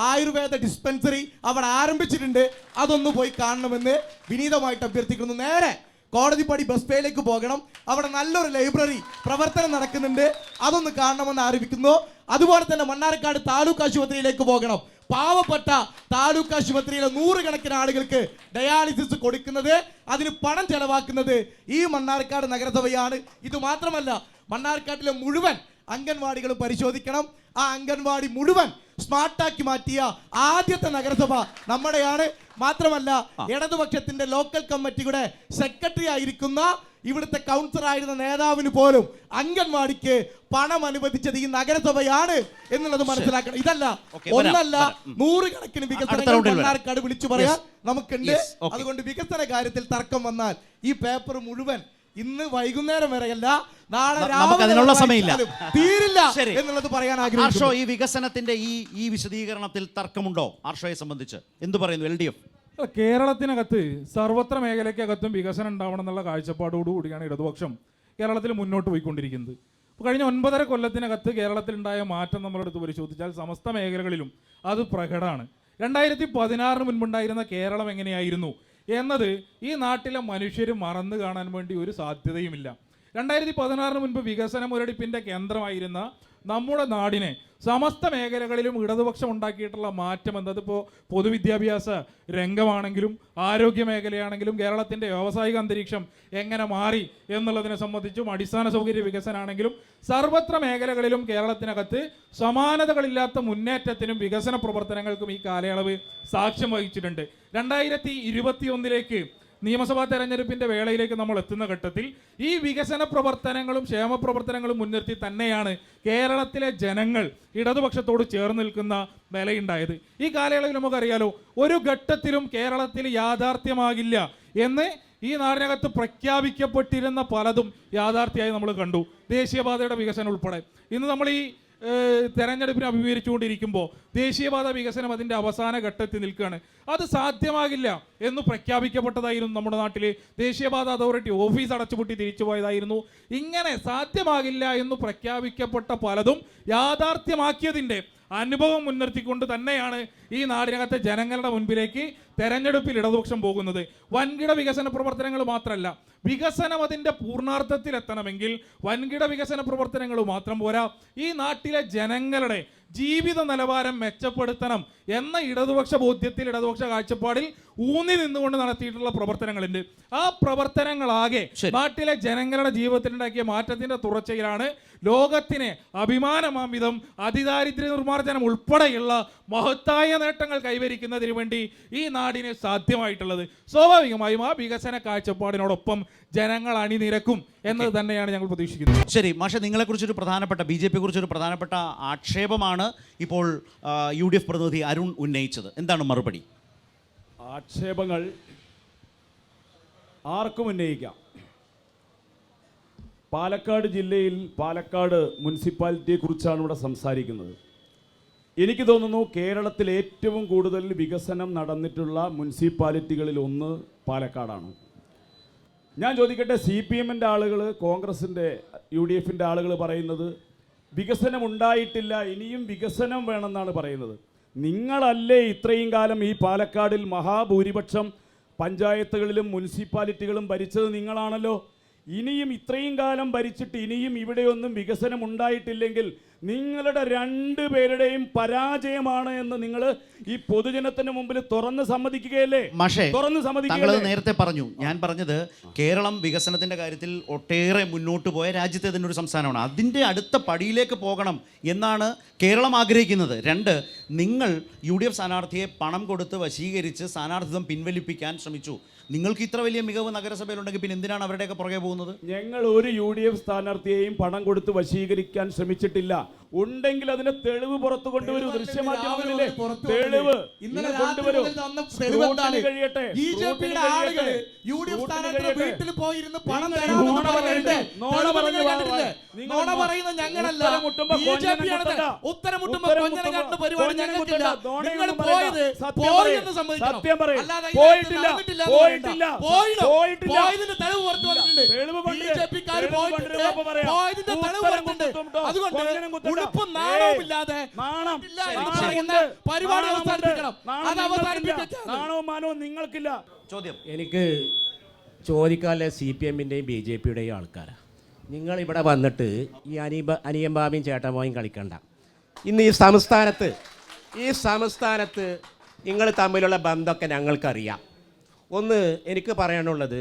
ആയുർവേദ ഡിസ്പെൻസറി അവിടെ ആരംഭിച്ചിട്ടുണ്ട്. അതൊന്ന് പോയി കാണണമെന്ന് വിനീതമായിട്ട് അഭ്യർത്ഥിക്കുന്നു. നേരെ കോടതിപ്പടി ബസ് പേയിലേക്ക് പോകണം. അവിടെ നല്ലൊരു ലൈബ്രറി പ്രവർത്തനം നടക്കുന്നുണ്ട്, അതൊന്ന് കാണണമെന്ന് ആരംഭിക്കുന്നു. അതുപോലെ തന്നെ മണ്ണാർക്കാട് താലൂക്ക് ആശുപത്രിയിലേക്ക് പോകണം. പാവപ്പെട്ട താലൂക്ക് ആശുപത്രിയിലെ 100 കണക്കിന് ആളുകൾക്ക് ഡയാലിസിസ് കൊടുക്കുന്നത്, അതിന് പണം ചെലവാക്കുന്നത് ഈ മണ്ണാർക്കാട് നഗരസഭയാണ്. ഇത് മാത്രമല്ല, മണ്ണാർക്കാട്ടിലെ മുഴുവൻ അംഗൻവാടികളും പരിശോധിക്കണം. ആ അംഗൻവാടി മുഴുവൻ സ്മാർട്ടാക്കി മാറ്റിയ ആദ്യത്തെ നഗരസഭ നമ്മുടെയാണ്. മാത്രമല്ല, ഇടതുപക്ഷത്തിന്റെ ലോക്കൽ കമ്മിറ്റിയുടെ സെക്രട്ടറി ആയിരിക്കുന്ന ഇവിടുത്തെ കൗൺസിലർ ആയിരുന്ന നേതാവിന് പോലും അംഗൻവാടിക്ക് പണം അനുവദിച്ചത് ഈ നഗരസഭയാണ് എന്നുള്ളത് മനസ്സിലാക്കണം. ഇതല്ല ഒന്നല്ല 100 കണക്കിന് വികസനങ്ങൾ മണ്ണാർക്കാട് വിളിച്ചു പറയാൻ നമുക്കുണ്ട്. അതുകൊണ്ട് വികസന കാര്യത്തിൽ തർക്കം വന്നാൽ ഈ പേപ്പർ മുഴുവൻ ഇന്ന് വൈകുന്നേരം വരെയല്ല, നാളെ അതിനുള്ള സമയമില്ല, തീരില്ല എന്നുള്ളത് പറയാൻ ആഗ്രഹിക്കുന്നു. ആർഷോ, ഈ വികസനത്തിന്റെ ഈ വിശദീകരണത്തിൽ തർക്കമുണ്ടോ? ആർഷോയെ സംബന്ധിച്ച് എന്ത് പറയുന്നു LDF? കേരളത്തിനകത്ത് സർവത്ര മേഖലയ്ക്കകത്തും വികസനം ഉണ്ടാവണം എന്നുള്ള കാഴ്ചപ്പാടോടുകൂടിയാണ് ഇടതുപക്ഷം കേരളത്തിൽ മുന്നോട്ട് പോയിക്കൊണ്ടിരിക്കുന്നത്. ഇപ്പോൾ കഴിഞ്ഞ 9.5 കൊല്ലത്തിനകത്ത് കേരളത്തിലുണ്ടായ മാറ്റം നമ്മളെടുത്ത് പരിശോധിച്ചാൽ സമസ്ത മേഖലകളിലും അത് പ്രകടമാണ്. 2016 മുൻപുണ്ടായിരുന്ന കേരളം എങ്ങനെയായിരുന്നു എന്നത് ഈ നാട്ടിലെ മനുഷ്യർ മറന്നു കാണാൻ വേണ്ടി ഒരു സാധ്യതയുമില്ല. 2016 മുൻപ് വികസന മുരടിപ്പിൻ്റെ കേന്ദ്രമായിരുന്ന നമ്മുടെ നാടിനെ സമസ്ത മേഖലകളിലും ഇടതുപക്ഷം ഉണ്ടാക്കിയിട്ടുള്ള മാറ്റം എന്നതിപ്പോൾ പൊതുവിദ്യാഭ്യാസ രംഗമാണെങ്കിലും ആരോഗ്യ മേഖലയാണെങ്കിലും കേരളത്തിൻ്റെ വ്യാവസായിക അന്തരീക്ഷം എങ്ങനെ മാറി എന്നുള്ളതിനെ സംബന്ധിച്ചും അടിസ്ഥാന സൗകര്യ വികസനമാണെങ്കിലും സർവത്ര മേഖലകളിലും കേരളത്തിനകത്ത് സമാനതകളില്ലാത്ത മുന്നേറ്റത്തിനും വികസന പ്രവർത്തനങ്ങൾക്കും ഈ കാലയളവ് സാക്ഷ്യം വഹിച്ചിട്ടുണ്ട്. 2021 നിയമസഭാ തെരഞ്ഞെടുപ്പിൻ്റെ വേളയിലേക്ക് നമ്മൾ എത്തുന്ന ഘട്ടത്തിൽ ഈ വികസന പ്രവർത്തനങ്ങളും ക്ഷേമ പ്രവർത്തനങ്ങളും മുൻനിർത്തി തന്നെയാണ് കേരളത്തിലെ ജനങ്ങൾ ഇടതുപക്ഷത്തോട് ചേർന്ന് നിൽക്കുന്ന നിലയുണ്ടായത്. ഈ കാലയളവിൽ നമുക്കറിയാലോ, ഒരു ഘട്ടത്തിലും കേരളത്തിൽ യാഥാർത്ഥ്യമാകില്ല എന്ന് ഈ നാടിനകത്ത് പ്രഖ്യാപിക്കപ്പെട്ടിരുന്ന പലതും യാഥാർത്ഥ്യമായി നമ്മൾ കണ്ടു. ദേശീയപാതയുടെ വികസനം ഉൾപ്പെടെ ഇന്ന് നമ്മൾ ഈ തെരഞ്ഞെടുപ്പിനെ അഭിമുഖീകരിച്ചുകൊണ്ടിരിക്കുമ്പോൾ ദേശീയപാത വികസനം അതിൻ്റെ അവസാന ഘട്ടത്തിൽ നിൽക്കുകയാണ്. അത് സാധ്യമാകില്ല എന്ന് പ്രഖ്യാപിക്കപ്പെട്ടതായിരുന്നു. നമ്മുടെ നാട്ടിൽ ദേശീയപാത അതോറിറ്റി ഓഫീസ് അടച്ചുപൂട്ടി തിരിച്ചുപോയതായിരുന്നു. ഇങ്ങനെ സാധ്യമാകില്ല എന്ന് പ്രഖ്യാപിക്കപ്പെട്ട പലതും യാഥാർത്ഥ്യമാക്കിയതിൻ്റെ അനുഭവം മുൻനിർത്തിക്കൊണ്ട് തന്നെയാണ് ഈ നാടിനകത്തെ ജനങ്ങളുടെ മുൻപിലേക്ക് തെരഞ്ഞെടുപ്പിൽ ഇടതുപക്ഷം പോകുന്നത്. വൻകിട വികസന പ്രവർത്തനങ്ങൾ മാത്രമല്ല, വികസനം അതിൻ്റെ പൂർണ്ണാർത്ഥത്തിലെത്തണമെങ്കിൽ വൻകിട വികസന പ്രവർത്തനങ്ങൾ മാത്രം പോരാ, ഈ നാട്ടിലെ ജനങ്ങളുടെ ജീവിത നിലവാരം മെച്ചപ്പെടുത്തണം എന്ന ഇടതുപക്ഷ ബോധ്യത്തിൽ, ഇടതുപക്ഷ കാഴ്ചപ്പാടിൽ ഊന്നി നിന്നുകൊണ്ട് നടത്തിയിട്ടുള്ള പ്രവർത്തനങ്ങളുണ്ട്. ആ പ്രവർത്തനങ്ങളാകെ നാട്ടിലെ ജനങ്ങളുടെ ജീവിതത്തിലുണ്ടാക്കിയ മാറ്റത്തിന്റെ തുടർച്ചയിലാണ് ലോകത്തിന് അഭിമാനമാം വിധം അതിദാരിദ്ര്യ നിർമ്മാർജ്ജനം ഉൾപ്പെടെയുള്ള മഹത്തായ നേട്ടങ്ങൾ കൈവരിക്കുന്നതിന് വേണ്ടി ഈ നാടിന് സാധ്യമായിട്ടുള്ളത്. സ്വാഭാവികമായും ആ വികസന കാഴ്ചപ്പാടിനോടൊപ്പം ജനങ്ങൾ അണിനിരക്കും എന്നത് തന്നെയാണ് ഞങ്ങൾ പ്രതീക്ഷിക്കുന്നത്. ശരി മാഷെ, നിങ്ങളെക്കുറിച്ചൊരു പ്രധാനപ്പെട്ട BJP കുറിച്ചൊരു പ്രധാനപ്പെട്ട ആക്ഷേപമാണ് ഇപ്പോൾ UDF പ്രതിനിധി അരുൺ ഉന്നയിച്ചത്. എന്താണ് മറുപടി? ആക്ഷേപങ്ങൾ ആർക്കും ഉന്നയിക്കാം. പാലക്കാട് ജില്ലയിൽ പാലക്കാട് മുനിസിപ്പാലിറ്റിയെ കുറിച്ചാണ് ഇവിടെ സംസാരിക്കുന്നത്. എനിക്ക് തോന്നുന്നു കേരളത്തിൽ ഏറ്റവും കൂടുതൽ വികസനം നടന്നിട്ടുള്ള മുനിസിപ്പാലിറ്റികളിൽ ഒന്ന് പാലക്കാടാണ്. ഞാൻ ചോദിക്കട്ടെ, CPM-ൻ്റെ ആളുകൾ, കോൺഗ്രസിൻ്റെ UDF-ൻ്റെ ആളുകൾ പറയുന്നത് വികസനം ഉണ്ടായിട്ടില്ല, ഇനിയും വികസനം വേണമെന്നാണ് പറയുന്നത്. നിങ്ങളല്ലേ ഇത്രയും കാലം ഈ പാലക്കാടിൽ മഹാഭൂരിപക്ഷം പഞ്ചായത്തുകളിലും മുനിസിപ്പാലിറ്റികളും ഭരിച്ചത് നിങ്ങളാണല്ലോ. ഇനിയും ഇത്രയും കാലം ഭരിച്ചിട്ട് ഇനിയും ഇവിടെയൊന്നും വികസനം ഉണ്ടായിട്ടില്ലെങ്കിൽ നിങ്ങളുടെ രണ്ടുപേരുടെയും പരാജയമാണ് എന്ന് നിങ്ങൾ ഈ പൊതുജനത്തിന് മുമ്പിൽ തുറന്ന് സമ്മതിക്കുകയല്ലേ? തുറന്ന് സമ്മതിക്കുകയല്ലേ? നേരത്തെ പറഞ്ഞു, ഞാൻ പറഞ്ഞത് കേരളം വികസനത്തിന്റെ കാര്യത്തിൽ ഒട്ടേറെ മുന്നോട്ട് പോയ രാജ്യത്തെ തന്നെ ഒരു സംസ്ഥാനമാണ്. അതിൻ്റെ അടുത്ത പടിയിലേക്ക് പോകണം എന്നാണ് കേരളം ആഗ്രഹിക്കുന്നത്. 2, നിങ്ങൾ UDF സ്ഥാനാർത്ഥിയെ പണം കൊടുത്ത് വശീകരിച്ച് സ്ഥാനാർത്ഥിത്വം പിൻവലിപ്പിക്കാൻ ശ്രമിച്ചു. നിങ്ങൾക്ക് ഇത്ര വലിയ മികവ് നഗരസഭയിലുണ്ടെങ്കിൽ പിന്നെ എന്തിനാണ് അവരുടെയൊക്കെ പുറകെ പോകുന്നത്? ഞങ്ങൾ ഒരു UDF സ്ഥാനാർത്ഥിയെയും പണം കൊടുത്ത് വശീകരിക്കാൻ ശ്രമിച്ചിട്ടില്ല. ഉണ്ടെങ്കിൽ അതിന്റെ തെളിവ് പുറത്തു കൊണ്ടുവരൂ. ദൃശ്യമാധ്യമങ്ങളിലെ തെളിവ് കൊണ്ടുവരൂ. കഴിയട്ടെ. സത്യം പറയും. പോയിട്ടില്ല. നിങ്ങൾക്കില്ല. ചോദ്യം എനിക്ക് ചോദിക്കാനുള്ള CPM-ൻ്റെയും BJP-യുടെയും ആൾക്കാരാണ്. നിങ്ങൾ ഇവിടെ വന്നിട്ട് ഈ അനിയമ്പാബിയും ചേട്ടമായും കളിക്കണ്ട. ഇന്ന് ഈ സംസ്ഥാനത്ത് നിങ്ങൾ തമ്മിലുള്ള ബന്ധമൊക്കെ ഞങ്ങൾക്കറിയാം. ഒന്ന് എനിക്ക് പറയാനുള്ളത്,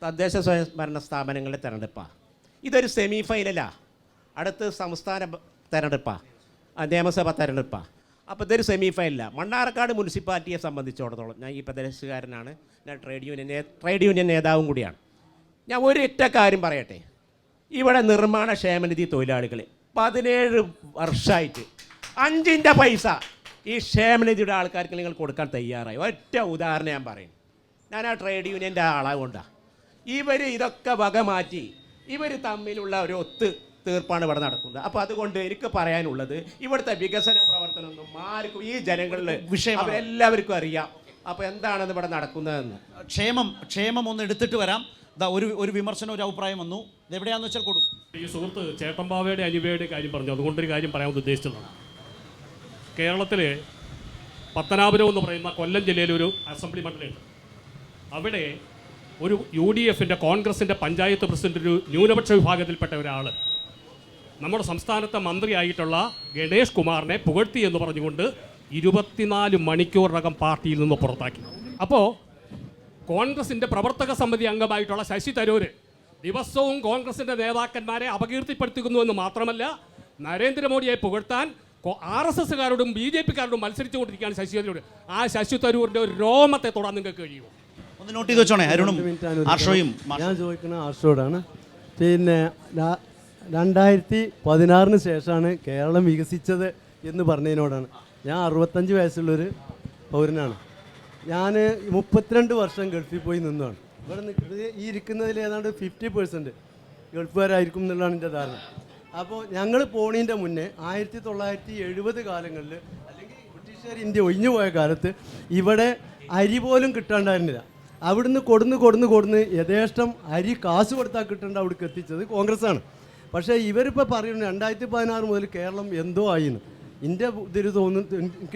തദ്ദേശ സ്വയംഭരണ സ്ഥാപനങ്ങളുടെ തിരഞ്ഞെടുപ്പാണ്. ഇതൊരു സെമി ഫൈനലാണ്. അടുത്ത് സംസ്ഥാന തിരഞ്ഞെടുപ്പാണ്, നിയമസഭ തിരഞ്ഞെടുപ്പാണ്. അപ്പോൾ ഇതൊരു സെമി ഫൈനലാണ്. മണ്ണാർക്കാട് മുനിസിപ്പാലിറ്റിയെ സംബന്ധിച്ചിടത്തോളം, ഞാൻ ഈ പ്രദേശത്തുകാരനാണ്, ഞാൻ ട്രേഡ് യൂണിയൻ നേതാവും കൂടിയാണ്. ഞാൻ ഒരൊറ്റ കാര്യം പറയട്ടെ, ഇവിടെ നിർമ്മാണ ക്ഷേമനിധി തൊഴിലാളികൾ 17 വർഷമായിട്ട് 5ൻ്റെ പൈസ ഈ ക്ഷേമനിധിയുടെ ആൾക്കാർക്ക് നിങ്ങൾ കൊടുക്കാൻ തയ്യാറായി. ഒറ്റ ഉദാഹരണം ഞാൻ പറയും. ഞാൻ ആ ട്രേഡ് യൂണിയൻ്റെ ആളാകൊണ്ടാണ്. ഇവർ ഇതൊക്കെ വക മാറ്റി ഇവർ തമ്മിലുള്ള ഒരു തീർപ്പാണ് ഇവിടെ നടക്കുന്നത്. അപ്പോൾ അതുകൊണ്ട് എനിക്ക് പറയാനുള്ളത്, ഇവിടുത്തെ വികസന പ്രവർത്തനമൊന്നും ആർക്കും ഈ ജനങ്ങളിൽ എല്ലാവർക്കും അറിയാം. അപ്പോൾ എന്താണ് ഇവിടെ നടക്കുന്നതെന്ന്. ക്ഷേമം ഒന്ന് എടുത്തിട്ട് വരാം. ഒരു വിമർശനം, ഒരു അഭിപ്രായം വന്നു. ഇതെവിടെയാണെന്ന് വെച്ചാൽ കൊടുക്കും. ഈ സുഹൃത്ത് ചേട്ടമ്പാവയുടെ അനിവയുടെ കാര്യം പറഞ്ഞു, അതുകൊണ്ടൊരു കാര്യം പറയാൻ ഉദ്ദേശിച്ചതാണ്. കേരളത്തിലെ പത്തനാപുരം എന്ന് പറയുന്ന കൊല്ലം ജില്ലയിലൊരു അസംബ്ലി മണ്ഡലമുണ്ട്. അവിടെ ഒരു UDFൻ്റെ കോൺഗ്രസിൻ്റെ പഞ്ചായത്ത് പ്രസിഡന്റ്, ഒരു ന്യൂനപക്ഷ വിഭാഗത്തിൽപ്പെട്ട ഒരാൾ നമ്മുടെ സംസ്ഥാനത്തെ മന്ത്രിയായിട്ടുള്ള ഗണേഷ് കുമാറിനെ പുകഴ്ത്തി എന്ന് പറഞ്ഞുകൊണ്ട് 24 മണിക്കൂറിനകം പാർട്ടിയിൽ നിന്ന് പുറത്താക്കി. അപ്പോൾ കോൺഗ്രസിൻ്റെ പ്രവർത്തക സമിതി അംഗമായിട്ടുള്ള ശശി തരൂർ ദിവസവും കോൺഗ്രസിൻ്റെ നേതാക്കന്മാരെ അപകീർത്തിപ്പെടുത്തുന്നു എന്ന് മാത്രമല്ല, നരേന്ദ്രമോദിയെ പുകഴ്ത്താൻ RSSകാരോടും BJPക്കാരോടും മത്സരിച്ചുകൊണ്ടിരിക്കുകയാണ് ശശി തരൂർ. ആ ശശി തരൂരിൻ്റെ ഒരു രോമത്തെ തൊടാൻ നിങ്ങൾക്ക് കഴിയുമോ? ഒന്ന് നോട്ട് ചെയ്ത് വെച്ചോണേ. അരുണും ആർഷോയും. ഞാൻ ചോദിക്കുന്ന ആർഷോടാണ്. പിന്നെ 2016 ശേഷമാണ് കേരളം വികസിച്ചത് എന്ന് പറഞ്ഞതിനോടാണ്. ഞാൻ 65 വയസ്സുള്ളൊരു പൗരനാണ്. ഞാൻ 32 വർഷം ഗൾഫിൽ പോയി നിന്നാണ്. ഇവിടെ ഈ ഇരിക്കുന്നതിൽ ഏതാണ്ട് 50% ഗൾഫുകാരായിരിക്കും എന്നുള്ളതാണ് എൻ്റെ ധാരണ. അപ്പോൾ ഞങ്ങൾ പോണതിൻ്റെ മുന്നേ 1970 കാലങ്ങളിൽ, അല്ലെങ്കിൽ ബ്രിട്ടീഷുകാർ ഇന്ത്യ ഒഴിഞ്ഞു പോയ കാലത്ത് ഇവിടെ അരി പോലും കിട്ടാണ്ടായിരുന്നില്ല. അവിടുന്ന് കൊടുന്ന് യഥേഷ്ടം അരി കാശ് കൊടുത്താൽ കിട്ടേണ്ട അവിടേക്ക് എത്തിച്ചത് കോൺഗ്രസ്സാണ്. പക്ഷേ ഇവരിപ്പോൾ പറയുന്നത് 2016 മുതൽ കേരളം എന്തോ ആയിന്ന്. എൻ്റെ ഇതിൽ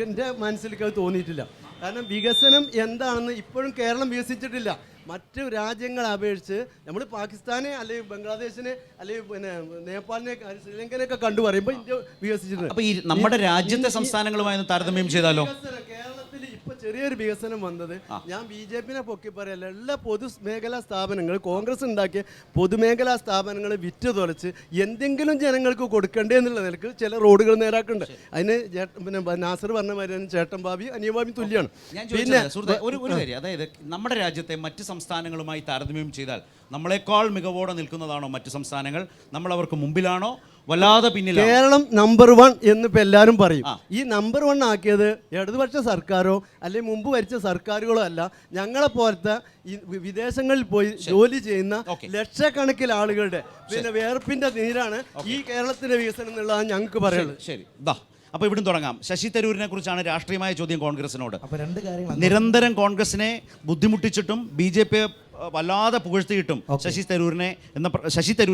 എൻ്റെ മനസ്സിലേക്ക് അത് തോന്നിയിട്ടില്ല. കാരണം വികസനം എന്താണെന്ന് ഇപ്പോഴും കേരളം വികസിച്ചിട്ടില്ല. മറ്റു രാജ്യങ്ങളെ അപേക്ഷിച്ച് നമ്മൾ പാകിസ്ഥാനെ അല്ലെങ്കിൽ ബംഗ്ലാദേശിനെ അല്ലെങ്കിൽ പിന്നെ നേപ്പാളിനെ ശ്രീലങ്കനെയൊക്കെ കണ്ടു പറയുമ്പോൾ ഇന്ത്യ വികസിച്ചിട്ടുണ്ട്. അപ്പോൾ ഈ നമ്മുടെ രാജ്യത്തെ സംസ്ഥാനങ്ങളുമായി താരതമ്യം ചെയ്താലോ? കേരളത്തിൽ ഇപ്പോൾ ചെറിയൊരു വികസനം വന്നത്, ഞാൻ BJPനെ പൊക്കി പറയല്ല, എല്ലാ പൊതുമേഖലാ സ്ഥാപനങ്ങൾ, കോൺഗ്രസ് ഉണ്ടാക്കിയ പൊതുമേഖലാ സ്ഥാപനങ്ങൾ വിറ്റ് തുലച്ച് എന്തെങ്കിലും ജനങ്ങൾക്ക് കൊടുക്കണ്ടേ എന്നുള്ള നിലക്ക് ചില റോഡുകൾ നേരാക്കുന്നുണ്ട്. അതിന് പിന്നെ നാസർ പറഞ്ഞ മാതിരി ചേട്ടൻ ബാബി അനിയബാബി തുല്യമാണ്. പിന്നെ ഒരു കാര്യം, അതായത് നമ്മുടെ രാജ്യത്തെ മറ്റ് സംസ്ഥാനങ്ങളുമായി താരതമ്യം ചെയ്താൽ നമ്മളെക്കാൾ മികവോടെ നിൽക്കുന്നതാണോ മറ്റ് സംസ്ഥാനങ്ങൾ? നമ്മൾ അവർക്ക് മുമ്പിലാണോ വല്ലാതെ പിന്നിലാണോ? കേരളം നമ്പർ 1 എന്ന് ഇപ്പം എല്ലാവരും പറയും. ഈ നമ്പർ 1 ആക്കിയത് ഇടതുപക്ഷ സർക്കാരോ അല്ലെങ്കിൽ മുമ്പ് ഭരിച്ച സർക്കാരുകളോ അല്ല, ഞങ്ങളെ പോലത്തെ ഈ വിദേശങ്ങളിൽ പോയി ജോലി ചെയ്യുന്ന ലക്ഷക്കണക്കിന് ആളുകളുടെ പിന്നെ വേർപ്പിന്റെ നീരാണ് ഈ കേരളത്തിന്റെ വികസനം എന്നുള്ളതാണ് ഞങ്ങൾക്ക് പറയുന്നത്. ശരി, അപ്പോൾ ഇവിടുന്ന് തുടങ്ങാം. ശശി തരൂരിനെ കുറിച്ചാണ് രാഷ്ട്രീയമായ ചോദ്യം കോൺഗ്രസിനോട്. നിരന്തരം കോൺഗ്രസിനെ ബുദ്ധിമുട്ടിച്ചിട്ടും BJP വല്ലാതെ പുകഴ്ത്തിയിട്ടും ശശി തരൂർ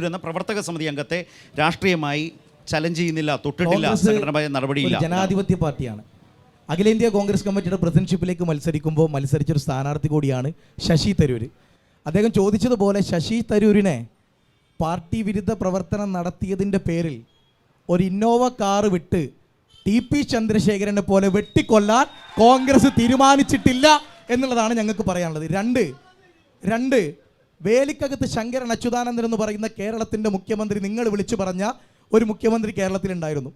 എന്ന പ്രവർത്തക സമിതി അംഗത്തെ രാഷ്ട്രീയമായി ചലഞ്ച് ചെയ്യുന്നില്ല, തൊട്ടിട്ടില്ല, സംഘടനപരമായ നടപടിയില്ല. ജനാധിപത്യ പാർട്ടിയാണ്. അഖിലേന്ത്യാ കോൺഗ്രസ് കമ്മിറ്റിയുടെ പ്രസിഡന്റ്ഷിപ്പിലേക്ക് മത്സരിച്ചൊരു സ്ഥാനാർത്ഥി കൂടിയാണ് ശശി തരൂർ. അദ്ദേഹം ചോദിച്ചതുപോലെ ശശി തരൂരിനെ പാർട്ടി വിരുദ്ധ പ്രവർത്തനം നടത്തിയതിൻ്റെ പേരിൽ ഒരു ഇന്നോവ കാറ് വിട്ട് TP ചന്ദ്രശേഖരനെ പോലെ വെട്ടിക്കൊല്ലാൻ കോൺഗ്രസ് തീരുമാനിച്ചിട്ടില്ല എന്നുള്ളതാണ് ഞങ്ങൾക്ക് പറയാനുള്ളത്. രണ്ട് വേലിക്കകത്ത് ശങ്കരൻ അച്യുതാനന്ദൻ എന്ന് പറയുന്ന കേരളത്തിൻ്റെ മുഖ്യമന്ത്രി, നിങ്ങൾ വിളിച്ചു പറഞ്ഞ ഒരു മുഖ്യമന്ത്രി കേരളത്തിലുണ്ടായിരുന്നു.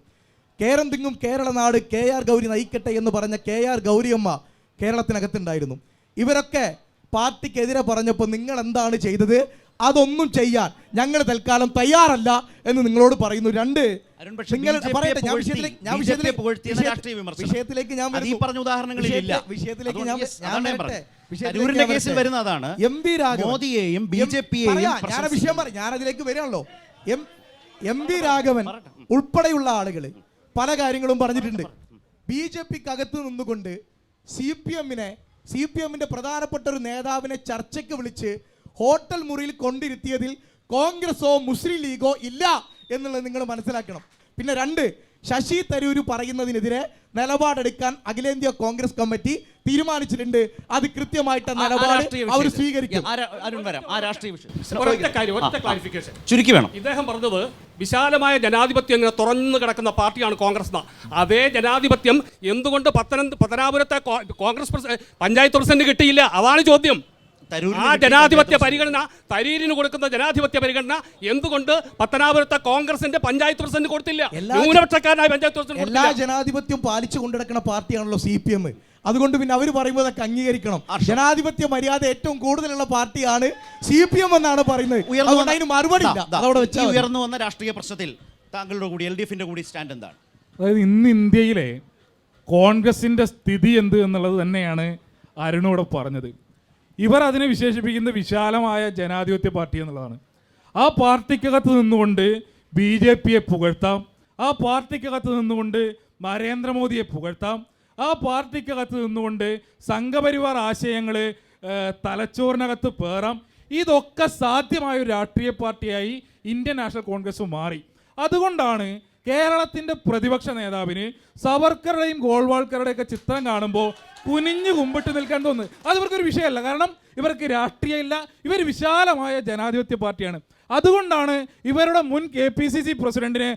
കേരം തിങ്ങും കേരള നാട് KR ഗൗരി നയിക്കട്ടെ എന്ന് പറഞ്ഞ KR ഗൗരിയമ്മ കേരളത്തിനകത്തുണ്ടായിരുന്നു. ഇവരൊക്കെ പാർട്ടിക്കെതിരെ പറഞ്ഞപ്പോൾ നിങ്ങൾ എന്താണ് ചെയ്തത്? അതൊന്നും ചെയ്യാൻ ഞങ്ങൾ തൽക്കാലം തയ്യാറല്ല എന്ന് നിങ്ങളോട് പറയുന്നു. മോദിയെയും BJPയെയും ഞാനതിലേക്ക് വരികയാണല്ലോ. MP രാഘവൻ ഉൾപ്പെടെയുള്ള ആളുകൾ പല കാര്യങ്ങളും പറഞ്ഞിട്ടുണ്ട്. BJPക്കകത്ത് നിന്നുകൊണ്ട് CPMന്റെ പ്രധാനപ്പെട്ട ഒരു നേതാവിനെ ചർച്ചയ്ക്ക് വിളിച്ച് ഹോട്ടൽ മുറിയിൽ കൊണ്ടിരുത്തിയതിൽ കോൺഗ്രസോ മുസ്ലിം ലീഗോ ഇല്ല എന്നുള്ളത് നിങ്ങൾ മനസ്സിലാക്കണം. പിന്നെ ശശി തരൂർ പറയുന്നതിനെതിരെ നിലപാടെടുക്കാൻ അഖിലേന്ത്യാ കോൺഗ്രസ് കമ്മിറ്റി തീരുമാനിച്ചിട്ടുണ്ട്. അത് കൃത്യമായിട്ട് നിലപാട് അവർ സ്വീകരിക്കും. ചുരുക്കി വേണം. ഇദ്ദേഹം പറഞ്ഞത് വിശാലമായ ജനാധിപത്യം ഇങ്ങനെ തുറന്നു കിടക്കുന്ന പാർട്ടിയാണ് കോൺഗ്രസ്. അതേ ജനാധിപത്യം എന്തുകൊണ്ട് പത്തനാപുരത്തെ കോൺഗ്രസ് പഞ്ചായത്ത് പ്രസിഡന്റ് കിട്ടിയില്ല? അതാണ് ചോദ്യം. ആ ജനാധിപത്യ പരിഗണന, തരൂരിന് കൊടുക്കുന്ന ജനാധിപത്യ പരിഗണന എന്തുകൊണ്ട് പത്തനാപുരത്തെ കോൺഗ്രസിന്റെ പഞ്ചായത്ത് പ്രസിഡന്റ് കൊടുത്തില്ല? ന്യൂനപക്ഷക്കാരനായ പഞ്ചായത്ത് പ്രസിഡന്റ് എല്ലാ ജനാധിപത്യം പാലിച്ചു കൊണ്ടുനടക്കുന്ന പാർട്ടിയാണല്ലോ CPM. അതുകൊണ്ട് പിന്നെ അവർ പറയുമ്പോഴൊക്കെ അംഗീകരിക്കണം. ജനാധിപത്യ മര്യാദ ഏറ്റവും കൂടുതലുള്ള പാർട്ടിയാണ് CPM എന്നാണ് പറയുന്നത്. അതിന് മറുപടി ഉയർന്നു വന്ന രാഷ്ട്രീയ പ്രശ്നത്തിൽ താങ്കളുടെ കൂടി LDFന്റെ കൂടി സ്റ്റാൻഡ് എന്താണ്? അതായത് ഇന്ന് ഇന്ത്യയിലെ കോൺഗ്രസിന്റെ സ്ഥിതി എന്ത് എന്നുള്ളത് തന്നെയാണ് അരുണോട് പറഞ്ഞത്. ഇവർ അതിനെ വിശേഷിപ്പിക്കുന്ന വിശാലമായ ജനാധിപത്യ പാർട്ടി എന്നുള്ളതാണ്. ആ പാർട്ടിക്കകത്ത് നിന്നുകൊണ്ട് BJPയെ പുകഴ്ത്താം, ആ പാർട്ടിക്കകത്ത് നിന്നുകൊണ്ട് നരേന്ദ്രമോദിയെ പുകഴ്ത്താം, ആ പാർട്ടിക്കകത്ത് നിന്നുകൊണ്ട് സംഘപരിവാർ ആശയങ്ങൾ തലച്ചോറിനകത്ത് പേറാം. ഇതൊക്കെ സാധ്യമായ ഒരു രാഷ്ട്രീയ പാർട്ടിയായി ഇന്ത്യൻ നാഷണൽ കോൺഗ്രസ് മാറി. അതുകൊണ്ടാണ് കേരളത്തിൻ്റെ പ്രതിപക്ഷ നേതാവിന് സവർക്കറുടെയും ഗോൾവാൾക്കറുടെയൊക്കെ ചിത്രം കാണുമ്പോൾ കുനിഞ്ഞു കുമ്പിട്ട് നിൽക്കാൻ തോന്നുന്നത്. അത് ഇവർക്കൊരു വിഷയമല്ല. കാരണം ഇവർക്ക് രാഷ്ട്രീയമില്ല, ഇവർ വിശാലമായ ജനാധിപത്യ പാർട്ടിയാണ്. അതുകൊണ്ടാണ് ഇവരുടെ മുൻ KPCC പ്രസിഡന്റിന്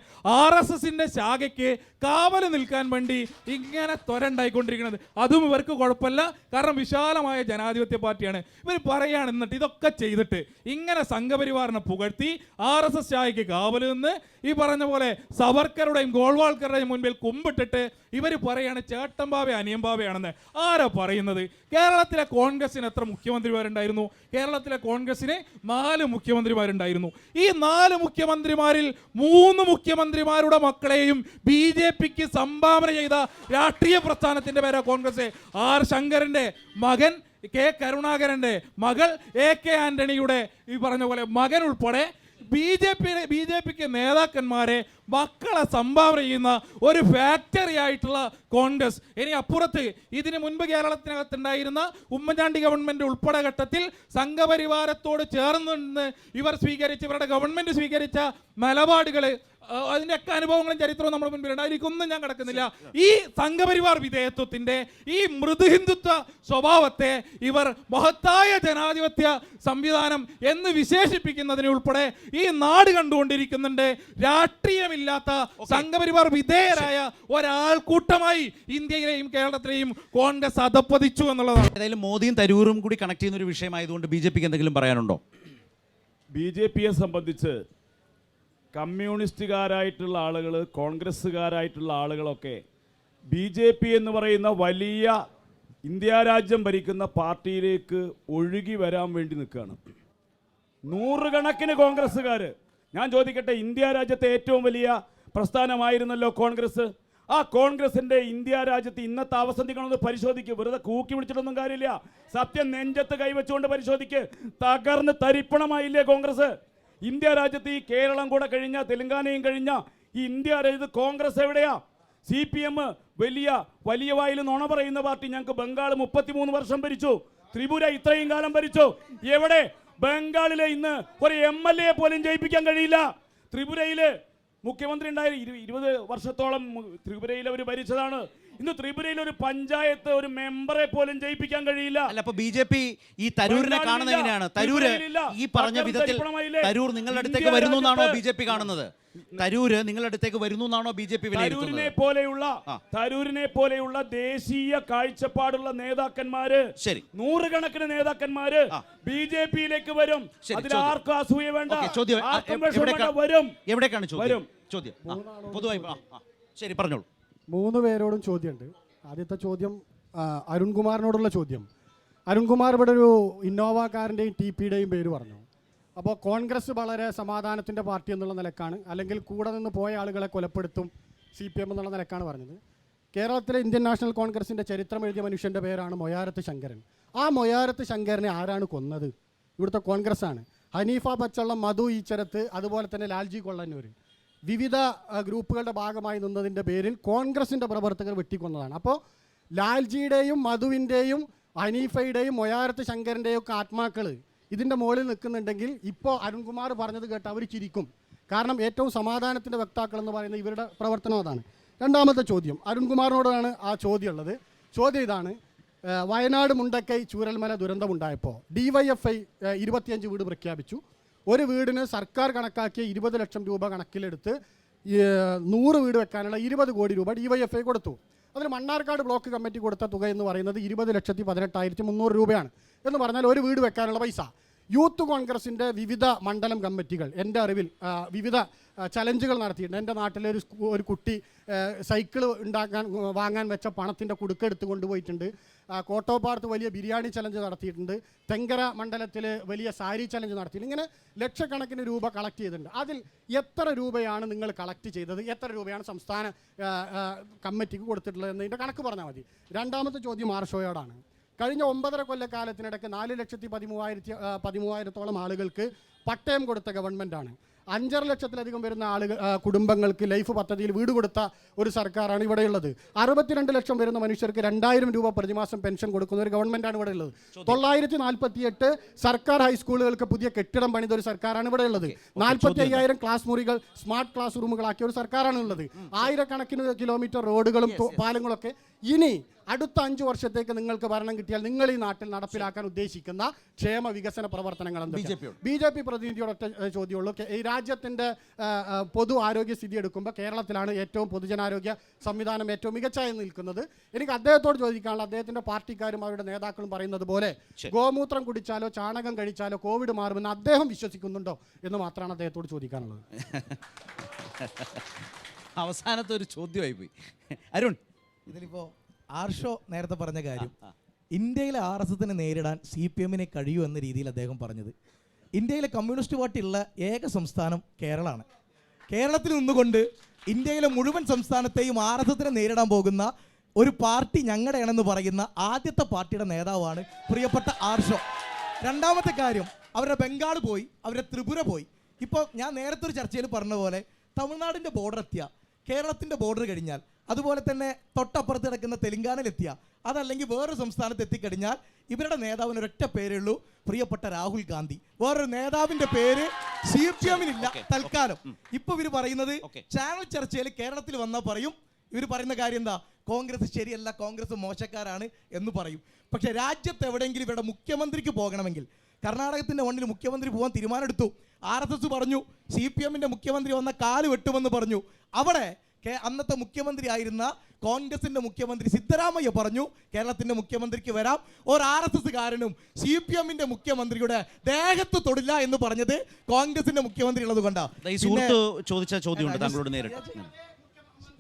RSSന്റെ ശാഖയ്ക്ക് കാവൽ നിൽക്കാൻ വേണ്ടി ഇങ്ങനെ ത്വരണ്ടായിക്കൊണ്ടിരിക്കുന്നത്. അതും ഇവർക്ക് കുഴപ്പമില്ല, കാരണം വിശാലമായ ജനാധിപത്യ പാർട്ടിയാണ്. ഇവർ പറയാണ് എന്നിട്ട് ഇതൊക്കെ ചെയ്തിട്ട് ഇങ്ങനെ സംഘപരിവാറിനെ പുകഴ്ത്തി RSS ശാഖയ്ക്ക് കാവൽ നിന്ന് ഈ പറഞ്ഞ പോലെ സവർക്കറുടെയും ഗോൾവാൾക്കറുടെയും മുൻപിൽ കുമ്പിട്ടിട്ട് ഇവർ പറയാണ് ചേട്ടൻബാവ അനിയൻബാവയാണെന്ന്. ആരാ പറയുന്നത്? കേരളത്തിലെ കോൺഗ്രസിന് എത്ര മുഖ്യമന്ത്രിമാരുണ്ടായിരുന്നു? കേരളത്തിലെ കോൺഗ്രസിന് 4 മുഖ്യമന്ത്രിമാരുണ്ടായിരുന്നു. ഈ 4 മുഖ്യമന്ത്രിമാരിൽ 3 മുഖ്യമന്ത്രിമാരുടെ മക്കളെയും BJPക്ക് സംഭാവന ചെയ്ത രാഷ്ട്രീയ പ്രസ്ഥാനത്തിന്റെ പേരാ കോൺഗ്രസ്. R ശങ്കരന്റെ മകൻ, K കരുണാകരന്റെ മകൾ, AK ആന്റണിയുടെ ഈ പറഞ്ഞ പോലെ മകൻ ഉൾപ്പെടെ BJPക്ക് നേതാക്കന്മാരെ മക്കളെ സംഭാവന ചെയ്യുന്ന ഒരു ഫാക്ടറി ആയിട്ടുള്ള കോൺഗ്രസ്. ഇനി അപ്പുറത്ത് ഇതിനു മുൻപ് കേരളത്തിനകത്തുണ്ടായിരുന്ന ഉമ്മൻചാണ്ടി ഗവൺമെന്റ് ഉൾപ്പെടെ ഘട്ടത്തിൽ സംഘപരിവാരത്തോട് ചേർന്ന് നിന്ന് ഇവരുടെ ഗവൺമെന്റ് സ്വീകരിച്ച നിലപാടുകൾ, അതിൻ്റെയൊക്കെ അനുഭവങ്ങളും ചരിത്രവും നമ്മുടെ മുൻപിലുണ്ട്. അതിലേക്കൊന്നും ഞാൻ കിടക്കുന്നില്ല. ഈ സംഘപരിവാർ വിധേയത്വത്തിന്റെ ഈ മൃദുഹിന്ദുത്വ സ്വഭാവത്തെ ഇവർ മഹത്തായ ജനാധിപത്യ സംവിധാനം എന്ന് വിശേഷിപ്പിക്കുന്നതിന് ഉൾപ്പെടെ ഈ നാട് കണ്ടുകൊണ്ടിരിക്കുന്നുണ്ട്. രാഷ്ട്രീയമില്ലാത്ത സംഘപരിവാർ വിധേയരായ ഒരാൾക്കൂട്ടമായി ഇന്ത്യയിലെയും കേരളത്തിലെയും കോൺഗ്രസ് അധപ്പതിച്ചു എന്നുള്ളതാണ്. ഏതായാലും മോദിയും തരൂരും കൂടി കണക്ട് ചെയ്യുന്ന ഒരു വിഷയമായതുകൊണ്ട് BJPക്ക് എന്തെങ്കിലും പറയാനുണ്ടോ? BJPയെ സംബന്ധിച്ച് കമ്മ്യൂണിസ്റ്റുകാരായിട്ടുള്ള ആളുകൾ, കോൺഗ്രസ്സുകാരായിട്ടുള്ള ആളുകളൊക്കെ BJP എന്ന് പറയുന്ന വലിയ ഇന്ത്യ രാജ്യം ഭരിക്കുന്ന പാർട്ടിയിലേക്ക് ഒഴുകി വരാൻ വേണ്ടി നിൽക്കുകയാണ്. 100 കണക്കിന് കോൺഗ്രസ്സുകാർ. ഞാൻ ചോദിക്കട്ടെ, ഇന്ത്യ രാജ്യത്തെ ഏറ്റവും വലിയ പ്രസ്ഥാനമായിരുന്നല്ലോ കോൺഗ്രസ്. ആ കോൺഗ്രസിൻ്റെ ഇന്ത്യ രാജ്യത്ത് ഇന്നത്തെ അവസ്ഥികളൊന്ന് പരിശോധിക്കുക. വെറുതെ കൂക്കി വിളിച്ചിട്ടൊന്നും കാര്യമില്ല. സത്യം നെഞ്ചത്ത് കൈവച്ചുകൊണ്ട് പരിശോധിക്ക്. തകർന്ന് തരിപ്പണമായില്ലേ കോൺഗ്രസ്? ഇന്ത്യ രാജ്യത്ത് ഈ കേരളം കൂടെ കഴിഞ്ഞ, തെലങ്കാനയും കഴിഞ്ഞ ഈ ഇന്ത്യ രാജ്യത്ത് കോൺഗ്രസ് എവിടെയാ? CPM വലിയ വായിൽ നുണ പറയുന്ന പാർട്ടി. ഞങ്ങൾക്ക് ബംഗാൾ 33 വർഷം ഭരിച്ചു, ത്രിപുര ഇത്രയും കാലം ഭരിച്ചു. എവിടെ? ബംഗാളിലെ ഇന്ന് ഒരു MLA പോലും ജയിപ്പിക്കാൻ കഴിയില്ല. ത്രിപുരയില് മുഖ്യമന്ത്രി ഉണ്ടായ 20 വർഷത്തോളം ത്രിപുരയിൽ അവർ ഭരിച്ചതാണ്. ഇന്ന് ത്രിപുരയിൽ ഒരു പഞ്ചായത്ത് ഒരു മെമ്പറെ പോലും ജയിപ്പിക്കാൻ കഴിയില്ല. അല്ല, അപ്പൊ BJP ഈ തരൂരിനെ കാണുന്നത് എങ്ങനെയാണ്? തരൂര് ഈ പറഞ്ഞ വിധത്തിൽ തരൂർ നിങ്ങളുടെ അടുത്തേക്ക് വരുന്നു എന്നാണോ BJP കാണുന്നത്? തരൂര് നിങ്ങളുടെ അടുത്തേക്ക് വരുന്നു എന്നാണോ BJP വിലയിരുത്തുന്നത്? തരൂരിനെ പോലെയുള്ള ദേശീയ കാഴ്ചപ്പാടുള്ള നേതാക്കന്മാര്, 100 കണക്കിന് നേതാക്കന്മാര് BJPയിലേക്ക് വരും. അതിൽ ആർക്കും അസൂയ വേണ്ട, വരും. എവിടേക്കാണ് ചോദ്യം? പൊതുവായി ശരി, പറഞ്ഞോളൂ. 3 പേരോടും ചോദ്യമുണ്ട്. ആദ്യത്തെ ചോദ്യം അരുൺകുമാറിനോടുള്ള ചോദ്യം. അരുൺകുമാർ ഇവിടെ ഒരു ഇന്നോവ കാറിൻ്റെയും TPയുടെയും പേര് പറഞ്ഞു. അപ്പോൾ കോൺഗ്രസ് വളരെ സമാധാനത്തിൻ്റെ പാർട്ടി എന്നുള്ള നിലക്കാണ്, അല്ലെങ്കിൽ കൂടെ നിന്ന് പോയ ആളുകളെ കൊലപ്പെടുത്തും CPM എന്നുള്ള നിലക്കാണ് പറഞ്ഞത്. കേരളത്തിലെ ഇന്ത്യൻ നാഷണൽ കോൺഗ്രസിൻ്റെ ചരിത്രം എഴുതിയ മനുഷ്യൻ്റെ പേരാണ് മൊയാരത്ത് ശങ്കരൻ. ആ മൊയാരത്ത് ശങ്കരനെ ആരാണ് കൊന്നത്? ഇവിടുത്തെ കോൺഗ്രസ്സാണ്. ഹനീഫ പച്ചള്ളം, മധു ഈച്ചരത്ത്, അതുപോലെ തന്നെ ലാൽജി കൊള്ളന്നൂർ, വിവിധ ഗ്രൂപ്പുകളുടെ ഭാഗമായി നിന്നതിൻ്റെ പേരിൽ കോൺഗ്രസിൻ്റെ പ്രവർത്തകർ വെട്ടിക്കൊന്നതാണ്. അപ്പോൾ ലാൽജിയുടെയും മധുവിൻ്റെയും ഹനീഫയുടെയും മൊയാരത്ത് ശങ്കരൻ്റെയും ഒക്കെ ആത്മാക്കൾ ഇതിൻ്റെ മുകളിൽ നിൽക്കുന്നുണ്ടെങ്കിൽ ഇപ്പോൾ അരുൺകുമാർ പറഞ്ഞത് കേട്ട് അവർ ചിരിക്കും. കാരണം ഏറ്റവും സമാധാനത്തിൻ്റെ വക്താക്കൾ എന്ന് പറയുന്നത് ഇവരുടെ പ്രവർത്തനം അതാണ്. രണ്ടാമത്തെ ചോദ്യം അരുൺകുമാറിനോടാണ്. ആ ചോദ്യം ഉള്ളത്. ചോദ്യം ഇതാണ്: വയനാട് മുണ്ടക്കൈ ചൂരൽമല ദുരന്തമുണ്ടായപ്പോൾ DYFI 25 വീട് പ്രഖ്യാപിച്ചു. ഒരു വീടിന് സർക്കാർ കണക്കാക്കിയ 20 ലക്ഷം രൂപ കണക്കിലെടുത്ത് 100 വീട് വെക്കാനുള്ള 20 കോടി രൂപ DYFI കൊടുത്തു. അതിന് മണ്ണാർക്കാട് ബ്ലോക്ക് കമ്മിറ്റി കൊടുത്ത തുക എന്ന് പറയുന്നത് 20,18,300 രൂപയാണ്. എന്ന് പറഞ്ഞാൽ ഒരു വീട് വെക്കാനുള്ള പൈസ. യൂത്ത് കോൺഗ്രസിൻ്റെ വിവിധ മണ്ഡലം കമ്മിറ്റികൾ എൻ്റെ അറിവിൽ വിവിധ ചലഞ്ചുകൾ നടത്തിയിട്ടുണ്ട്. എൻ്റെ നാട്ടിലെ ഒരു കുട്ടി സൈക്കിൾ വാങ്ങാൻ വെച്ച പണത്തിൻ്റെ കുടുക്കെടുത്ത് കൊണ്ടുപോയിട്ടുണ്ട്. കോട്ടോപ്പാടത്ത് വലിയ ബിരിയാണി ചലഞ്ച് നടത്തിയിട്ടുണ്ട്. തെങ്കര മണ്ഡലത്തിൽ വലിയ സാരി ചലഞ്ച് നടത്തിയിട്ടുണ്ട്. ഇങ്ങനെ ലക്ഷക്കണക്കിന് രൂപ കളക്ട് ചെയ്തിട്ടുണ്ട്. അതിൽ എത്ര രൂപയാണ് നിങ്ങൾ കളക്ട് ചെയ്തത്? എത്ര രൂപയാണ് സംസ്ഥാന കമ്മിറ്റിക്ക് കൊടുത്തിട്ടുള്ളത് എന്നതിൻ്റെ കണക്ക് പറഞ്ഞാൽ മതി. രണ്ടാമത്തെ ചോദ്യം ആർഷോയോടാണ്. കഴിഞ്ഞ 9.5 കൊല്ലക്കാലത്തിനിടയ്ക്ക് 4,13,000 ആളുകൾക്ക് പട്ടയം കൊടുത്ത ഗവൺമെൻറ്റാണ്. 5.5 ലക്ഷത്തിലധികം വരുന്ന ആളുകൾ കുടുംബങ്ങൾക്ക് ലൈഫ് പദ്ധതിയിൽ വീട് കൊടുത്ത ഒരു സർക്കാരാണ് ഇവിടെയുള്ളത്. 62 ലക്ഷം വരുന്ന മനുഷ്യർക്ക് 2000 രൂപ പ്രതിമാസം പെൻഷൻ കൊടുക്കുന്ന ഒരു ഗവൺമെൻറ്റാണ് ഇവിടെ ഉള്ളത്. 948 സർക്കാർ ഹൈസ്കൂളുകൾക്ക് പുതിയ കെട്ടിടം പണിത ഒരു സർക്കാരാണ് ഇവിടെ ഉള്ളത്. 45,000 ക്ലാസ് മുറികൾ സ്മാർട്ട് ക്ലാസ് റൂമുകളാക്കിയ ഒരു സർക്കാരാണ് ഉള്ളത്. ആയിരക്കണക്കിന് കിലോമീറ്റർ റോഡുകളും പാലങ്ങളൊക്കെ. ഇനി അടുത്ത 5 വർഷത്തേക്ക് നിങ്ങൾക്ക് ഭരണം കിട്ടിയാൽ നിങ്ങൾ ഈ നാട്ടിൽ നടപ്പിലാക്കാൻ ഉദ്ദേശിക്കുന്ന ക്ഷേമ വികസന പ്രവർത്തനങ്ങൾ എന്തൊക്കെയാണ്? BJP പ്രതിനിധിയോട് ഒറ്റ ചോദ്യമുള്ളൂ. ഈ രാജ്യത്തിൻ്റെ പൊതു ആരോഗ്യസ്ഥിതി എടുക്കുമ്പോൾ കേരളത്തിലാണ് ഏറ്റവും പൊതുജനാരോഗ്യ സംവിധാനം ഏറ്റവും മികച്ചായി നിൽക്കുന്നത്. എനിക്ക് അദ്ദേഹത്തോട് ചോദിക്കാനുള്ള, അദ്ദേഹത്തിൻ്റെ പാർട്ടിക്കാരും അവരുടെ നേതാക്കളും പറയുന്നത് പോലെ ഗോമൂത്രം കുടിച്ചാലോ ചാണകം കഴിച്ചാലോ കോവിഡ് മാറുമെന്ന് അദ്ദേഹം വിശ്വസിക്കുന്നുണ്ടോ എന്ന് മാത്രമാണ് അദ്ദേഹത്തോട് ചോദിക്കാനുള്ളത്. അവസാനത്തെ ഒരു ചോദ്യമായി പോയി. അരുൺ, ഇതിലിപ്പോൾ ആർഷോ നേരത്തെ പറഞ്ഞ കാര്യം, ഇന്ത്യയിലെ RSSനെ നേരിടാൻ CPMനെ കഴിയൂ എന്ന രീതിയിൽ അദ്ദേഹം പറഞ്ഞത്. ഇന്ത്യയിലെ കമ്മ്യൂണിസ്റ്റ് പാർട്ടി ഉള്ള ഏക സംസ്ഥാനം കേരളമാണ്. കേരളത്തിൽ നിന്നുകൊണ്ട് ഇന്ത്യയിലെ മുഴുവൻ സംസ്ഥാനത്തെയും RSSനെ നേരിടാൻ പോകുന്ന ഒരു പാർട്ടി ഞങ്ങളുടെയാണെന്ന് പറയുന്ന ആദ്യത്തെ പാർട്ടിയുടെ നേതാവാണ് പ്രിയപ്പെട്ട ആർഷോ. രണ്ടാമത്തെ കാര്യം, അവരുടെ ബംഗാൾ പോയി, അവരുടെ ത്രിപുര പോയി. ഇപ്പോൾ ഞാൻ നേരത്തെ ഒരു ചർച്ചയിൽ പറഞ്ഞ പോലെ തമിഴ്നാടിൻ്റെ ബോർഡർ എത്തിയ, കേരളത്തിൻ്റെ ബോർഡർ കഴിഞ്ഞാൽ, അതുപോലെ തന്നെ തൊട്ടപ്പുറത്ത് കിടക്കുന്ന തെലങ്കാനയിലെത്തിയ, അതല്ലെങ്കിൽ വേറൊരു സംസ്ഥാനത്ത് എത്തിക്കഴിഞ്ഞാൽ ഇവരുടെ നേതാവിന് ഒരൊറ്റ പേരേ ഉള്ളൂ, പ്രിയപ്പെട്ട രാഹുൽ ഗാന്ധി. വേറൊരു നേതാവിന്റെ പേര് CPMനില്ല തൽക്കാലം. ഇപ്പൊ ഇവർ പറയുന്നത് ചാനൽ ചർച്ചയിൽ കേരളത്തിൽ വന്നാൽ പറയും, ഇവർ പറയുന്ന കാര്യം എന്താ, കോൺഗ്രസ് ശരിയല്ല, കോൺഗ്രസ് മോശക്കാരാണ് എന്ന് പറയും. പക്ഷെ രാജ്യത്ത് എവിടെയെങ്കിലും ഇവരുടെ മുഖ്യമന്ത്രിക്ക് പോകണമെങ്കിൽ, കർണാടകത്തിന്റെ മണ്ണിൽ മുഖ്യമന്ത്രി പോകാൻ തീരുമാനമെടുത്തു. RSS പറഞ്ഞു CPMന്റെ മുഖ്യമന്ത്രി വന്ന കാല് വെട്ടുമെന്ന് പറഞ്ഞു. അവിടെ അന്നത്തെ മുഖ്യമന്ത്രി ആയിരുന്ന കോൺഗ്രസിന്റെ മുഖ്യമന്ത്രി സിദ്ധരാമയ്യ പറഞ്ഞു കേരളത്തിന്റെ മുഖ്യമന്ത്രിക്ക് വരാം. ഒരു RSSകാരനും CPMന്റെ മുഖ്യമന്ത്രിയുടെ ദേഹത്ത് തൊടില്ല എന്ന് പറഞ്ഞത് കോൺഗ്രസിന്റെ മുഖ്യമന്ത്രി ഉള്ളത് കൊണ്ടാണ്. ഈ സുഹൃത്ത് ചോദിച്ച ചോദ്യമുണ്ട് താങ്കളോട് നേരിട്ട്.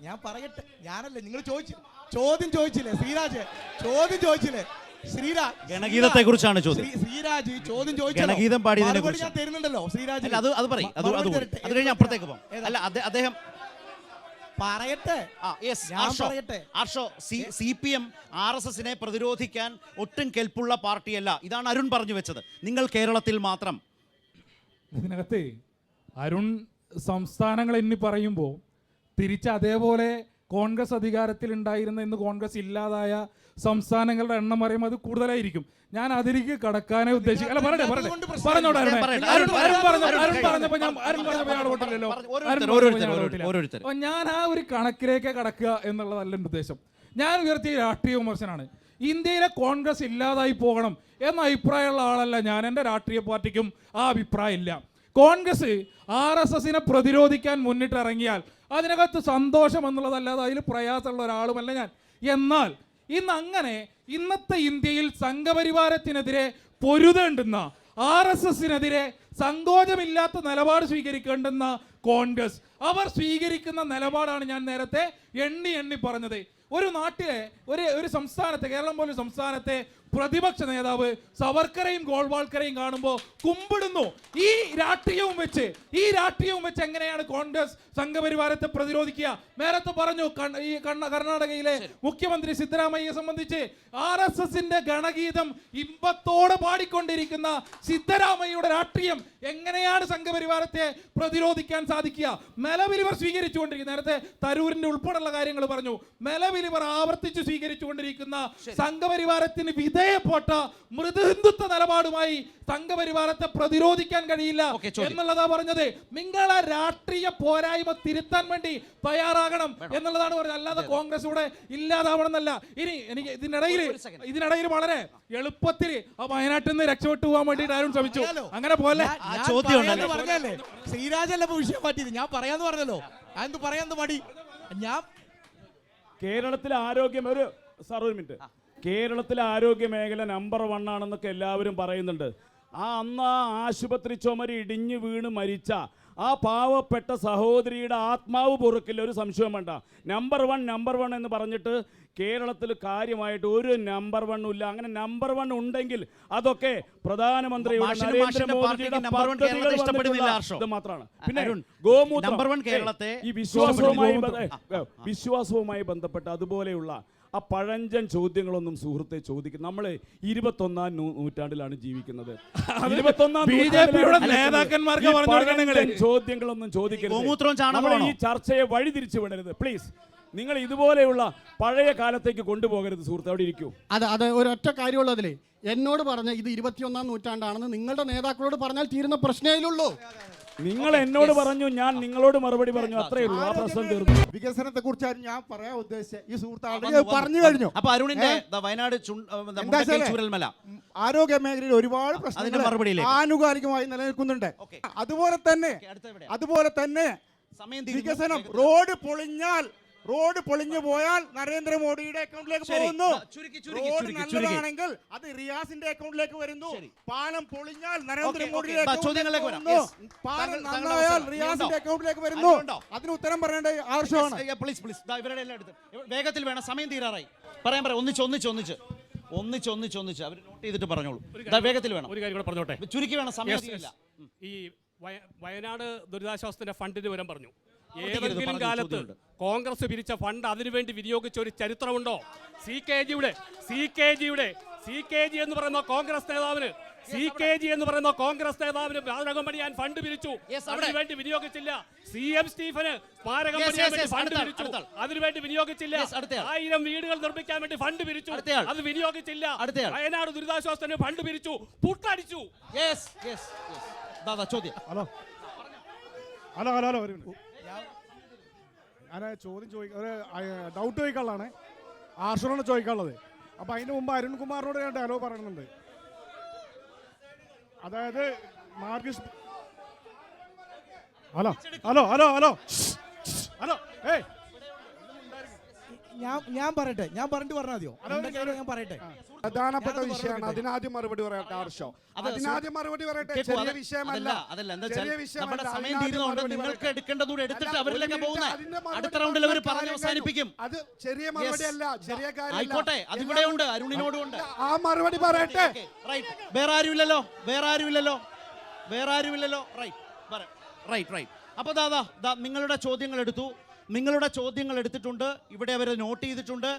ഞാൻ പറയട്ടെ, ഞാനല്ലേ, നിങ്ങൾ ചോദ്യം ചോദിച്ചില്ലേ ശ്രീരാജ്, ചോദ്യം ചോദിച്ചില്ലേ ശ്രീരാജ്, ഗണഗീതത്തെ കുറിച്ചാണ് ചോദ്യം. ശ്രീരാജ് ചോദ്യം ചോദിച്ചു, ഗണഗീതം പാടിയതിനെ കുറിച്ച് ഞാൻ തരുന്നുണ്ടല്ലോ ശ്രീരാജ്. അത് പറയും, അത് കഴിഞ്ഞ് അപ്പുറത്തേക്ക് പോകാം. അല്ല, അദ്ദേഹം പറയട്ടെ, ആർഷോ, CPM RSSനെ പ്രതിരോധിക്കാൻ ഒട്ടും കെൽപ്പുള്ള പാർട്ടിയല്ല, ഇതാണ് അരുൺ പറഞ്ഞു വെച്ചത്. നിങ്ങൾ കേരളത്തിൽ മാത്രം. ഇതിനകത്ത് അരുൺ സംസ്ഥാനങ്ങൾ എണ്ണി പറയുമ്പോൾ തിരിച്ച് അതേപോലെ കോൺഗ്രസ് അധികാരത്തിൽ ഉണ്ടായിരുന്ന ഇന്ന് കോൺഗ്രസ് ഇല്ലാതായ സംസ്ഥാനങ്ങളുടെ എണ്ണം പറയുമ്പോൾ അത് കൂടുതലായിരിക്കും. ഞാൻ അതിലേക്ക് കടക്കാനേ ഉദ്ദേശിക്കും. ഞാൻ ആ ഒരു കണക്കിലേക്ക് കടക്കുക എന്നുള്ളതല്ല എൻ്റെ ഉദ്ദേശം. ഞാൻ ഉയർത്തിയ രാഷ്ട്രീയ വിമർശനമാണ്. ഇന്ത്യയിലെ കോൺഗ്രസ് ഇല്ലാതായി പോകണം എന്ന അഭിപ്രായമുള്ള ആളല്ല ഞാൻ. എൻ്റെ രാഷ്ട്രീയ പാർട്ടിക്കും ആ അഭിപ്രായം ഇല്ല. കോൺഗ്രസ് RSSനെ പ്രതിരോധിക്കാൻ മുന്നിട്ടിറങ്ങിയാൽ അതിനകത്ത് സന്തോഷം എന്നുള്ളതല്ലാതെ അതിൽ പ്രയാസമുള്ള ഒരാളുമല്ല ഞാൻ. എന്നാൽ ഇന്നത്തെ ഇന്ത്യയിൽ സംഘപരിവാരത്തിനെതിരെ പൊരുതേണ്ടുന്ന, RSSനെതിരെ സങ്കോചമില്ലാത്ത നിലപാട് സ്വീകരിക്കേണ്ടുന്ന കോൺഗ്രസ്, അവർ സ്വീകരിക്കുന്ന നിലപാടാണ് ഞാൻ നേരത്തെ എണ്ണി പറഞ്ഞത്. ഒരു നാട്ടിലെ ഒരു സംസ്ഥാനത്തെ, കേരളം പോലും സംസ്ഥാനത്തെ പ്രതിപക്ഷ നേതാവ് സവർക്കറേയും ഗോൾവാൾക്കറേയും കാണുമ്പോൾ കുമ്പിടുന്നു. ഈ രാഷ്ട്രീയവും വെച്ച് എങ്ങനെയാണ് കോൺഗ്രസ് സംഘപരിവാരത്തെ പ്രതിരോധിക്കുക? നേരത്തെ പറഞ്ഞു, ഈ കർണാടകയിലെ മുഖ്യമന്ത്രി സിദ്ധരാമയ്യയെ സംബന്ധിച്ച് RSSന്റെ ഗണഗീതം ഇമ്പത്തോടെ പാടിക്കൊണ്ടിരിക്കുന്ന സിദ്ധരാമയ്യയുടെ രാഷ്ട്രീയം എങ്ങനെയാണ് സംഘപരിവാരത്തെ പ്രതിരോധിക്കാൻ സാധിക്കുക? നിലവിൽ ഇവർ സ്വീകരിച്ചുകൊണ്ടിരിക്കുന്ന, നേരത്തെ തരൂരിന്റെ ഉൾപ്പെടെയുള്ള കാര്യങ്ങൾ പറഞ്ഞു, നിലവിൽ ഇവർ ആവർത്തിച്ച് സ്വീകരിച്ചുകൊണ്ടിരിക്കുന്ന സംഘപരിവാരത്തിന് വിധേയപ്പെട്ട മൃദുഹിന്ദുത്വ നിലപാടുമായി സംഘപരിവാരത്തെ പ്രതിരോധിക്കാൻ കഴിയില്ല എന്നുള്ളതാ പറഞ്ഞത്. നിങ്ങളെ രാഷ്ട്രീയ പോരായ്മ തിരുത്താൻ വേണ്ടി തയ്യാറാകണം എന്നുള്ളതാണ് പറഞ്ഞത്. അല്ലാതെ കോൺഗ്രസ് ഇവിടെ ഇല്ലാതാവണം എന്നല്ല. ഇനി എനിക്ക് ഇതിനിടയിൽ വളരെ എളുപ്പത്തിൽ ആ വയനാട്ടിൽ നിന്ന് രക്ഷപ്പെട്ടു പോകാൻ വേണ്ടിയിട്ട് ആരും ശ്രമിച്ചു. അങ്ങനെ പോലെ പറഞ്ഞല്ലേ ശ്രീരാജല്ല വിഷയം മാറ്റിയത്. ഞാൻ പറയാന്ന് പറഞ്ഞല്ലോ, അതെന്ത് പറയാന്ന് മടി. ഞാൻ കേരളത്തിലെ ആരോഗ്യം ഒരു മിനിറ്റ്, കേരളത്തിലെ ആരോഗ്യ മേഖല നമ്പർ 1 ആണെന്നൊക്കെ എല്ലാവരും പറയുന്നുണ്ട്. അന്ന് ആ ആശുപത്രി ചുമര് ഇടിഞ്ഞു വീണ് മരിച്ച ആ പാവപ്പെട്ട സഹോദരിയുടെ ആത്മാവ് പൊറുക്കില്ല, ഒരു സംശയം വേണ്ട. നമ്പർ 1 എന്ന് പറഞ്ഞിട്ട് കേരളത്തിൽ കാര്യമായിട്ട് ഒരു നമ്പർ 1 ഇല്ല. അങ്ങനെ നമ്പർ 1 ഉണ്ടെങ്കിൽ അതൊക്കെ പ്രധാനമന്ത്രിയുടെ നരേന്ദ്രമോദിയുടെ ഇത് മാത്രമാണ്. പിന്നെ ഗോമൂത്രം, ഈ വിശ്വാസവുമായി ബന്ധപ്പെട്ട് അതുപോലെയുള്ള ആ പഴഞ്ചൻ ചോദ്യങ്ങളൊന്നും സുഹൃത്തെ ചോദിക്കും. നമ്മൾ 21-ാം നൂറ്റാണ്ടിലാണ് ജീവിക്കുന്നത്. 21-ാം BJP-യുടെ നേതാക്കന്മാർക്ക് പറഞ്ഞു കൊടുക്കണം നിങ്ങള്. ചോദ്യങ്ങളൊന്നും ചോദിക്കരുത്. ഗോമൂത്രവും നമ്മൾ ചാണകമാണോ? ഈ ചർച്ചയെ വഴിതിരിച്ചു വിടരുത് പ്ലീസ്. നിങ്ങൾ ഇതുപോലെയുള്ള പഴയ കാലത്തേക്ക് കൊണ്ടുപോകരുത് സുഹൃത്ത്. അവിടെ ഇരിക്കൂ. അത് ഒരൊറ്റ കാര്യമുള്ളതിലേ എന്നോട് പറഞ്ഞ ഇത് 21-ാം നൂറ്റാണ്ടാണെന്ന് നിങ്ങളുടെ നേതാക്കളോട് പറഞ്ഞാൽ തീരുന്ന പ്രശ്നമേയുള്ളൂ. നിങ്ങൾ എന്നോട് പറഞ്ഞു, ഞാൻ നിങ്ങളോട് മറുപടി പറഞ്ഞു, അത്രയേ ഉള്ളൂ. ആ പ്രശ്നം തീർന്നു. വികസനത്തെ കുറിച്ചായിരുന്നു ഞാൻ പറയാൻ ഉദ്ദേശിച്ചത്. ഈ സുഹൃത്ത് വന്നു, ആളുകൾ പറഞ്ഞു കഴിഞ്ഞു. അപ്പൊ അരുണിന്റെ വയനാട് മുണ്ടക്കൈ ചൂരൽമല ആരോഗ്യ മേഖലയിൽ ഒരുപാട് അതിന്റെ പ്രശ്നങ്ങൾ മറുപടിയിലേക്ക്. ആനുകാലികമായി നിലനിൽക്കുന്നുണ്ട്. ഓക്കേ. അതുപോലെ തന്നെ സമയം വികസനം റോഡ് പൊളിഞ്ഞു പോയാൽ നരേന്ദ്രമോദിയുടെ അക്കൗണ്ടിലേക്ക് പോകുന്നു. റോഡ് നല്ലതാണെങ്കിൽ അത് റിയാസിന്റെ അക്കൗണ്ടിലേക്ക് വരുന്നു. പാലം പൊളിഞ്ഞാൽ നരേന്ദ്രമോദിയുടെ അക്കൗണ്ടിലേക്ക് വരുന്നു. പാലം നന്നായാൽ റിയാസിന്റെ അക്കൗണ്ടിലേക്ക് വരുന്നു. അതിന് ഉത്തരം പറയേണ്ടത് ആവശ്യമാണ്. ഇവരുടെ എല്ലാം എടുത്ത് വേഗത്തിൽ വേണം, സമയം തീരാറായി. പറയാൻ ഒന്നിച്ച് അവർ നോട്ട് ചെയ്തിട്ട് പറഞ്ഞോളൂ. വേഗത്തിൽ വേണം. ഒരു കാര്യം കൂടെ പറഞ്ഞോട്ടെ, ചുരുക്കി വേണം, സമയം തീരില്ല. ഈ വയനാട് ദുരിതാശ്വാസത്തിന്റെ ഫണ്ടിന് വിവരം പറഞ്ഞു. പറഞ്ഞ ഏതെങ്കിലും കാലത്ത് ചോദ്യമുണ്ട്. കോൺഗ്രസ് പിരിച്ച ഫണ്ട് അതിനുവേണ്ടി വിനിയോഗിച്ച ഒരു ചരിത്രമുണ്ടോ? സി കെ ജി എന്ന് പറയുന്ന കോൺഗ്രസ് നേതാവിന് സ്മാരകം പണിയാൻ ഫണ്ട് പിരിച്ചു, അതിനുവേണ്ടി വിനിയോഗിച്ചില്ല. CM സ്റ്റീഫന് സ്മാരകം പണിയാൻ വേണ്ടി ഫണ്ട് പിരിച്ചു, അതിനുവേണ്ടി വിനിയോഗിച്ചില്ല. 1000 വീടുകൾ നിർമ്മിക്കാൻ വേണ്ടി ഫണ്ട് പിരിച്ചു, അത് വിനിയോഗിച്ചില്ല. വയനാട് ദുരിതാശ്വാസത്തിന് ഫണ്ട് പിരിച്ചു, പുട്ടടിച്ചു. ചോദ്യം. ഹലോ ഒരു മിനിറ്റ്. ഞാൻ ചോദ്യം ഒരു ഡൗട്ട് ചോദിക്കാനുള്ളതാണ്. ആർഷനോട് ചോദിക്കാനുള്ളത്. അപ്പോൾ അതിന് മുമ്പ് അരുൺകുമാറിനോട് ഞാൻ ഡയലോഗ് പറയുന്നുണ്ട്. അതായത് മാർക്സിസ്റ്റ് ഹലോ ഏയ് ഞാൻ പറയട്ടെ, ഞാൻ പറഞ്ഞിട്ട് പറഞ്ഞാൽ മതിയോ? ഞാൻ പറയട്ടെ. പ്രധാനപ്പെട്ട വിഷയമാണ്. അതിനാദ്യം മറുപടി പറയട്ടെ. ആർഷോ അതിനാദ്യം മറുപടി പറയട്ടെ. ചെറിയ വിഷയമല്ല. നമ്മുടെ സമയം തീരുന്നതുകൊണ്ട് നിങ്ങൾക്ക് എടുക്കേണ്ടതൂടെ എടുത്തിട്ട് അവരിലേക്ക് പോകുന്നത് അടുത്ത റൗണ്ടിൽ അവർ പറഞ്ഞ് അവസാനിപ്പിക്കും. അത് ചെറിയ മറുപടി അല്ല, ചെറിയ കാര്യം. ആയിക്കോട്ടെ, അതിവിടെ ഉണ്ട്, അരുണിനോടും ഉണ്ട്. ആ മറുപടി പറയട്ടെ. വേറെ ആരുമില്ലല്ലോ. റൈറ്റ്. അപ്പൊ നിങ്ങളുടെ ചോദ്യങ്ങൾ എടുത്തിട്ടുണ്ട്. ഇവിടെ അവർ നോട്ട് ചെയ്തിട്ടുണ്ട്.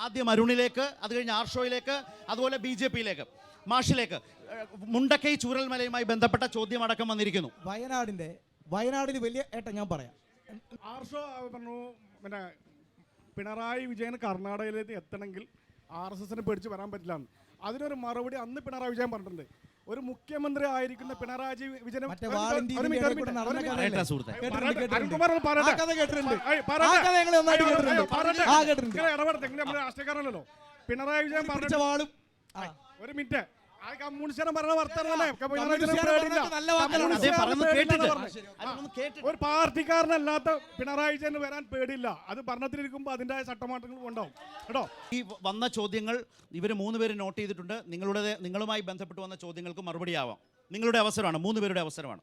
ആദ്യം അരുണിലേക്ക്, അത് കഴിഞ്ഞ് ആർഷോയിലേക്ക്, അതുപോലെ BJP-യിലേക്ക്, മാഷിലേക്ക്. മുണ്ടക്കൈ ചൂരൽമലയുമായി ബന്ധപ്പെട്ട ചോദ്യം അടക്കം വന്നിരിക്കുന്നു. വയനാടിന് വലിയ ഞാൻ പറയാം. ആർഷോ പറഞ്ഞു, പിന്നെ പിണറായി വിജയൻ കർണാടകയിലേക്ക് എത്തണമെങ്കിൽ RSSനെ പേടിച്ച് വരാൻ പറ്റില്ല. അതിനൊരു മറുപടി അന്ന് പിണറായി വിജയൻ പറഞ്ഞിട്ടുണ്ട്. ഒരു മുഖ്യമന്ത്രി ആയിരിക്കുന്ന പിണറായി വിജയൻ രാഷ്ട്രീയക്കാരനല്ലോ. പിണറായി വിജയൻ പറഞ്ഞ ഒരു മിനിറ്റ്. ഒരു പാർട്ടിക്കാരനല്ലാത്ത പിണറായി വിജയന് വരാൻ പേടില്ല. അത് ഭരണത്തിലിരിക്കുമ്പോൾ അതിൻ്റെതായ ചട്ടമാറ്റങ്ങൾ ഉണ്ടാവും കേട്ടോ. ഈ വന്ന ചോദ്യങ്ങൾ ഇവർ 3 പേര് നോട്ട് ചെയ്തിട്ടുണ്ട്. നിങ്ങളുമായി ബന്ധപ്പെട്ട് വന്ന ചോദ്യങ്ങൾക്ക് മറുപടി ആവാം. നിങ്ങളുടെ അവസരമാണ്, 3 പേരുടെ അവസരമാണ്.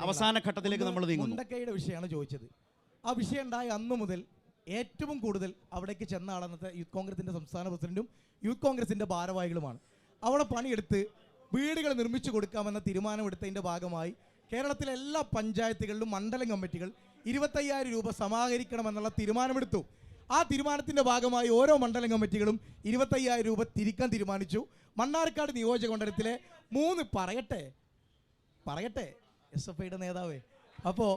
അവസാന ഘട്ടത്തിലേക്ക് നമ്മൾ നീങ്ങുന്നു. മുണ്ടക്കൈയുടെ വിഷയമാണ് ചോദിച്ചത്. ആ വിഷയം ഉണ്ടായ അന്നു മുതൽ ഏറ്റവും കൂടുതൽ അവിടേക്ക് ചെന്ന ആളെന്നത്തെ യൂത്ത് കോൺഗ്രസിന്റെ സംസ്ഥാന പ്രസിഡന്റും യൂത്ത് കോൺഗ്രസിന്റെ ഭാരവാഹികളുമാണ്. അവിടെ പണിയെടുത്ത് വീടുകൾ നിർമ്മിച്ചു കൊടുക്കാമെന്ന തീരുമാനമെടുത്തതിൻ്റെ ഭാഗമായി കേരളത്തിലെ എല്ലാ പഞ്ചായത്തുകളിലും മണ്ഡലം കമ്മിറ്റികൾ 25,000 രൂപ സമാഹരിക്കണമെന്നുള്ള തീരുമാനമെടുത്തു. ആ തീരുമാനത്തിൻ്റെ ഭാഗമായി ഓരോ മണ്ഡലം കമ്മിറ്റികളും 25,000 രൂപ തിരിക്കാൻ തീരുമാനിച്ചു. മണ്ണാർക്കാട് നിയോജക മണ്ഡലത്തിലെ 3 പറയട്ടെ SFIയുടെ നേതാവേ, അപ്പോൾ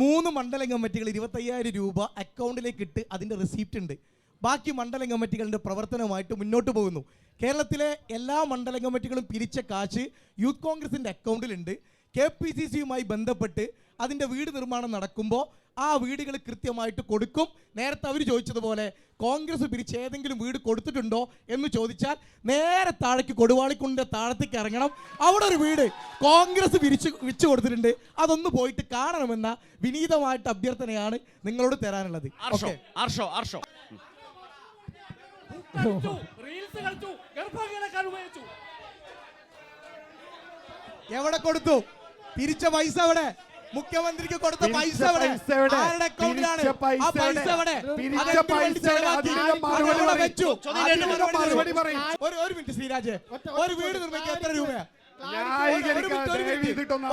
3 മണ്ഡലം കമ്മിറ്റികൾ 25,000 രൂപ അക്കൗണ്ടിലേക്ക് ഇട്ട് അതിൻ്റെ റെസിപ്റ്റ് ഉണ്ട്. ബാക്കി മണ്ഡലം കമ്മിറ്റികളുടെ പ്രവർത്തനവുമായിട്ട് മുന്നോട്ട് പോകുന്നു. കേരളത്തിലെ എല്ലാ മണ്ഡലം കമ്മിറ്റികളും പിരിച്ച കാശ് യൂത്ത് കോൺഗ്രസിൻ്റെ അക്കൗണ്ടിലുണ്ട്. KPCCയുമായി ബന്ധപ്പെട്ട് അതിൻ്റെ വീട് നിർമ്മാണം നടക്കുമ്പോൾ ആ വീടുകൾ കൃത്യമായിട്ട് കൊടുക്കും. നേരത്തെ അവർ ചോദിച്ചതുപോലെ കോൺഗ്രസ് പിരിച്ച് ഏതെങ്കിലും വീട് കൊടുത്തിട്ടുണ്ടോ എന്ന് ചോദിച്ചാൽ നേരെ താഴേക്ക് കൊടുവാളിക്കുണ്ടിൻ്റെ താഴത്തേക്ക് ഇറങ്ങണം. അവിടെ ഒരു വീട് കോൺഗ്രസ് വെച്ച് കൊടുത്തിട്ടുണ്ട്. അതൊന്ന് പോയിട്ട് കാണണമെന്ന വിനീതമായിട്ട് അഭ്യർത്ഥനയാണ് നിങ്ങളോട് തരാനുള്ളത്. എവിടെ കൊടുത്തു? പിരിച്ച പൈസ എവിടെ? മുഖ്യമന്ത്രിക്ക് കൊടുത്ത പൈസ എവിടെ? ആരുടെ അക്കൗണ്ടിലാണ് ആ പൈസ എവിടെ? ഒരു മിനിറ്റ് ശ്രീരാജ്, ഒരു വീട് നിർമ്മിക്കാൻ എത്ര രൂപയാ?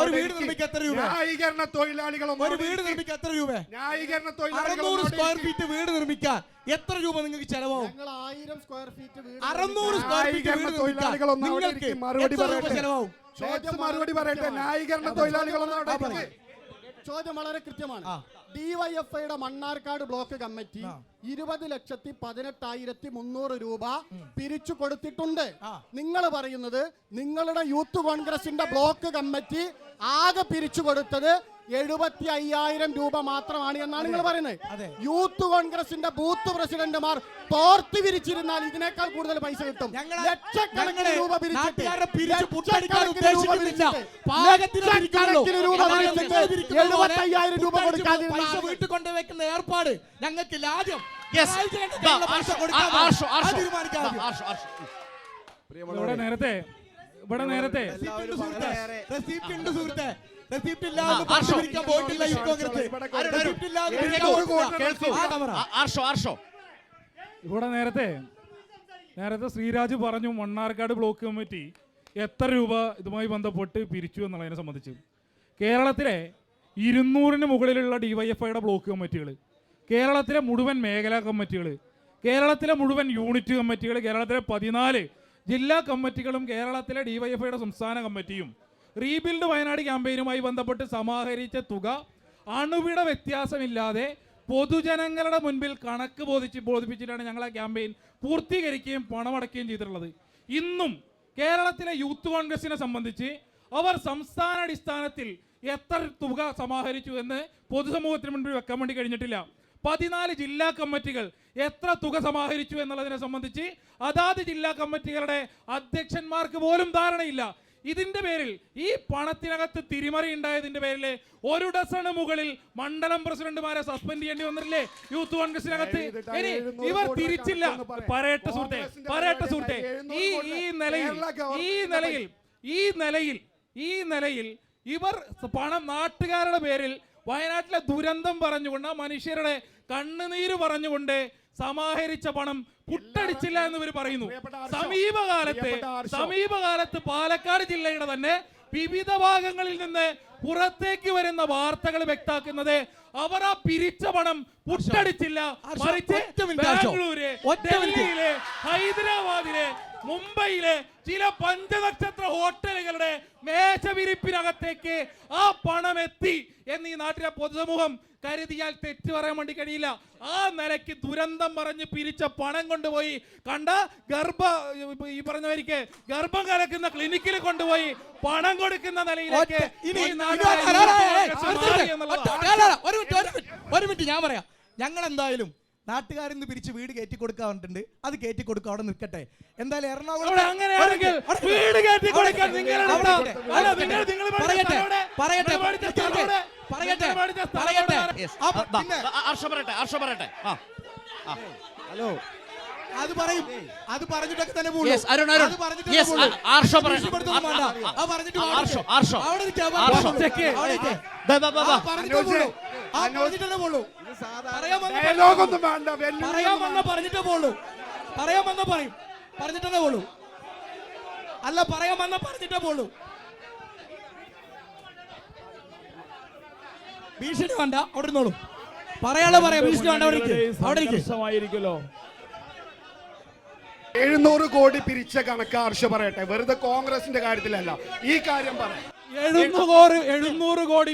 ഒരു വീട് നിർമ്മിക്കാൻ എത്ര രൂപ? ന്യായീകരണ തൊഴിലാളികളൊന്നും ഒരു വീട് നിർമ്മിക്കാൻ എത്ര രൂപ? ന്യായീകരണ 600 സ്ക്വയർ ഫീറ്റ് വീട് നിർമ്മിക്കാൻ എത്ര രൂപ നിങ്ങൾക്ക് ചെലവാകും? ഞങ്ങൾ 1000 സ്ക്വയർ ഫീറ്റ് വീട് 600 സ്ക്വയർ ഫീറ്റ് വീട് നിർമ്മിക്കാൻ നിങ്ങൾക്ക് മറുപടി എത്ര രൂപ പറയട്ടെ. ചെലവാകും? മറുപടി പറയട്ടെ. ന്യായീകരണ തൊഴിലാളികളൊന്നും അവിടെ ഇരിക്ക്. ചോദ്യം വളരെ കൃത്യമാണ്. ഡിവൈഎഫ്ഐയുടെ മണ്ണാർക്കാട് ബ്ലോക്ക് കമ്മിറ്റി 20,18,300 രൂപ പിരിച്ചു കൊടുത്തിട്ടുണ്ട്. നിങ്ങൾ പറയുന്നത് നിങ്ങളുടെ യൂത്ത് കോൺഗ്രസിന്റെ ബ്ലോക്ക് കമ്മിറ്റി ആകെ പിരിച്ചു കൊടുത്തത് 75,000 രൂപ മാത്രമാണ് എന്നാണ് നിങ്ങൾ പറയുന്നത്. യൂത്ത് കോൺഗ്രസിന്റെ ബൂത്ത് പ്രസിഡന്റുമാർ തോർത്തി വിരിച്ചിരുന്നാൽ ഇതിനേക്കാൾ കൂടുതൽ പൈസ കിട്ടും. ലക്ഷക്കണക്കിന് രൂപ പിരിച്ചിട്ട് 75,000 രൂപ കൊടുക്കാതിരുന്ന പൈസ വീട്ടിൽ കൊണ്ടുവയ്ക്കുന്ന ഏർപ്പാട് ഞങ്ങൾക്ക് ലാഭം. ഇവിടെ നേരത്തെ റെസിപ്റ്റ് ഉണ്ട് സുഹൃത്തെ. റെസിപ്റ്റ് ഇല്ലാതെ പൈസ പിരിക്കാൻ പോയിട്ടില്ല യൂത്ത് കോൺഗ്രസ്. റെസിപ്റ്റ് ഇല്ലാതെ പിരിക്കാൻ പോയിട്ടില്ല. ഇവിടെ നേരത്തെ ശ്രീരാജ് പറഞ്ഞു മണ്ണാർക്കാട് ബ്ലോക്ക് കമ്മിറ്റി എത്ര രൂപ ഇതുമായി ബന്ധപ്പെട്ട് പിരിച്ചു എന്നുള്ളതിനെ സംബന്ധിച്ച്. കേരളത്തിലെ 200-ന് മുകളിലുള്ള ഡിവൈഎഫ്ഐയുടെ ബ്ലോക്ക് കമ്മിറ്റികൾ, കേരളത്തിലെ മുഴുവൻ മേഖലാ കമ്മിറ്റികൾ, കേരളത്തിലെ മുഴുവൻ യൂണിറ്റ് കമ്മിറ്റികൾ, കേരളത്തിലെ 14 ജില്ലാ കമ്മിറ്റികളും കേരളത്തിലെ ഡിവൈഎഫ്ഐയുടെ സംസ്ഥാന കമ്മിറ്റിയും റീബിൽഡ് വയനാട് ക്യാമ്പയിനുമായി ബന്ധപ്പെട്ട് സമാഹരിച്ച തുക അണുവിട വ്യത്യാസമില്ലാതെ പൊതുജനങ്ങളുടെ മുൻപിൽ കണക്ക് ബോധിപ്പിച്ചിട്ടാണ് ഞങ്ങൾ ആ ക്യാമ്പയിൻ പൂർത്തീകരിക്കുകയും പണമടക്കുകയും ചെയ്തിട്ടുള്ളത്. ഇന്നും കേരളത്തിലെ യൂത്ത് കോൺഗ്രസിനെ സംബന്ധിച്ച് അവർ സംസ്ഥാനാടിസ്ഥാനത്തിൽ എത്ര തുക സമാഹരിച്ചു എന്ന് പൊതുസമൂഹത്തിന് മുൻപിൽ വെക്കാൻ വേണ്ടി കഴിഞ്ഞിട്ടില്ല. 14 ജില്ലാ കമ്മിറ്റികൾ എത്ര തുക സമാഹരിച്ചു എന്നുള്ളതിനെ സംബന്ധിച്ച് അതാത് ജില്ലാ കമ്മിറ്റികളുടെ അധ്യക്ഷന്മാർക്ക് പോലും ധാരണയില്ല. ഇതിന്റെ പേരിൽ ഈ പണത്തിനകത്ത് തിരിമറി ഉണ്ടായതിന്റെ പേരിൽ 1 ഡസന് മുകളിൽ മണ്ഡലം പ്രസിഡന്റുമാരെ സസ്പെൻഡ് ചെയ്യേണ്ടി വന്നില്ലേ യൂത്ത് കോൺഗ്രസിനകത്ത്? ഇനി ഇവർ തിരിച്ചില്ല. പറയട്ടെ സുഹൃത്തെ, ഈ നിലയിൽ ഇവർ പണം നാട്ടുകാരുടെ പേരിൽ വയനാട്ടിലെ ദുരന്തം പറഞ്ഞുകൊണ്ട് മനുഷ്യരുടെ കണ്ണുനീര് പറഞ്ഞുകൊണ്ട് സമാഹരിച്ച പണം പുട്ടടിച്ചില്ല എന്ന് ഇവർ പറയുന്നു. സമീപകാലത്ത് പാലക്കാട് ജില്ലയുടെ തന്നെ വിവിധ ഭാഗങ്ങളിൽ നിന്ന് പുറത്തേക്ക് വരുന്ന വാർത്തകൾ വ്യക്തമാക്കുന്നത് അവർ ആ പിരിച്ച പണം പുട്ടടിച്ചില്ല, മറിച്ച് ബാംഗ്ലൂര്, ഡൽഹിയിലെ, ഹൈദരാബാദിലെ, മുംബൈയിലെ ചില പഞ്ചനക്ഷത്ര ഹോട്ടലുകളുടെ മേശവിരിപ്പിനകത്തേക്ക് ആ പണം എത്തി എന്ന് ഈ നാട്ടിലെ പൊതുസമൂഹം കരുതിയാൽ തെറ്റ് പറയാൻ വേണ്ടി കഴിയില്ല. ആ നിലയ്ക്ക് ദുരന്തം പറഞ്ഞ് പിരിച്ച പണം കൊണ്ടുപോയി കണ്ട ഈ പറഞ്ഞവർക്ക് ഗർഭം കലക്കുന്ന ക്ലിനിക്കിൽ കൊണ്ടുപോയി പണം കൊടുക്കുന്ന നിലയിലേക്ക് ഒരു മിനിറ്റ് ഞാൻ പറയാം. ഞങ്ങൾ എന്തായാലും നാട്ടുകാരിൽ നിന്ന് പിരിച്ച് വീട് കയറ്റി കൊടുക്കാൻ പറഞ്ഞിട്ടുണ്ട്. അത് കയറ്റി കൊടുക്കുക, അവിടെ നിൽക്കട്ടെ. എന്തായാലും എറണാകുളം ഹലോ അത് പറയും. അത് പറഞ്ഞിട്ടൊക്കെ തന്നെ ഭീഷണി വേണ്ട, അവിടെ ഇരുന്നോളൂ. പറയാനുള്ള പറയാം, ഭീഷണി വേണ്ട, അവിടെ സംഘർഷമായിരിക്കുമല്ലോ. 700 കോടി പിരിച്ച കണക്ക് ഹർഷ പറയട്ടെ. വെറുതെ കോൺഗ്രസിന്റെ കാര്യത്തിലല്ല, ഈ കാര്യം പറയാം. 700 കോടി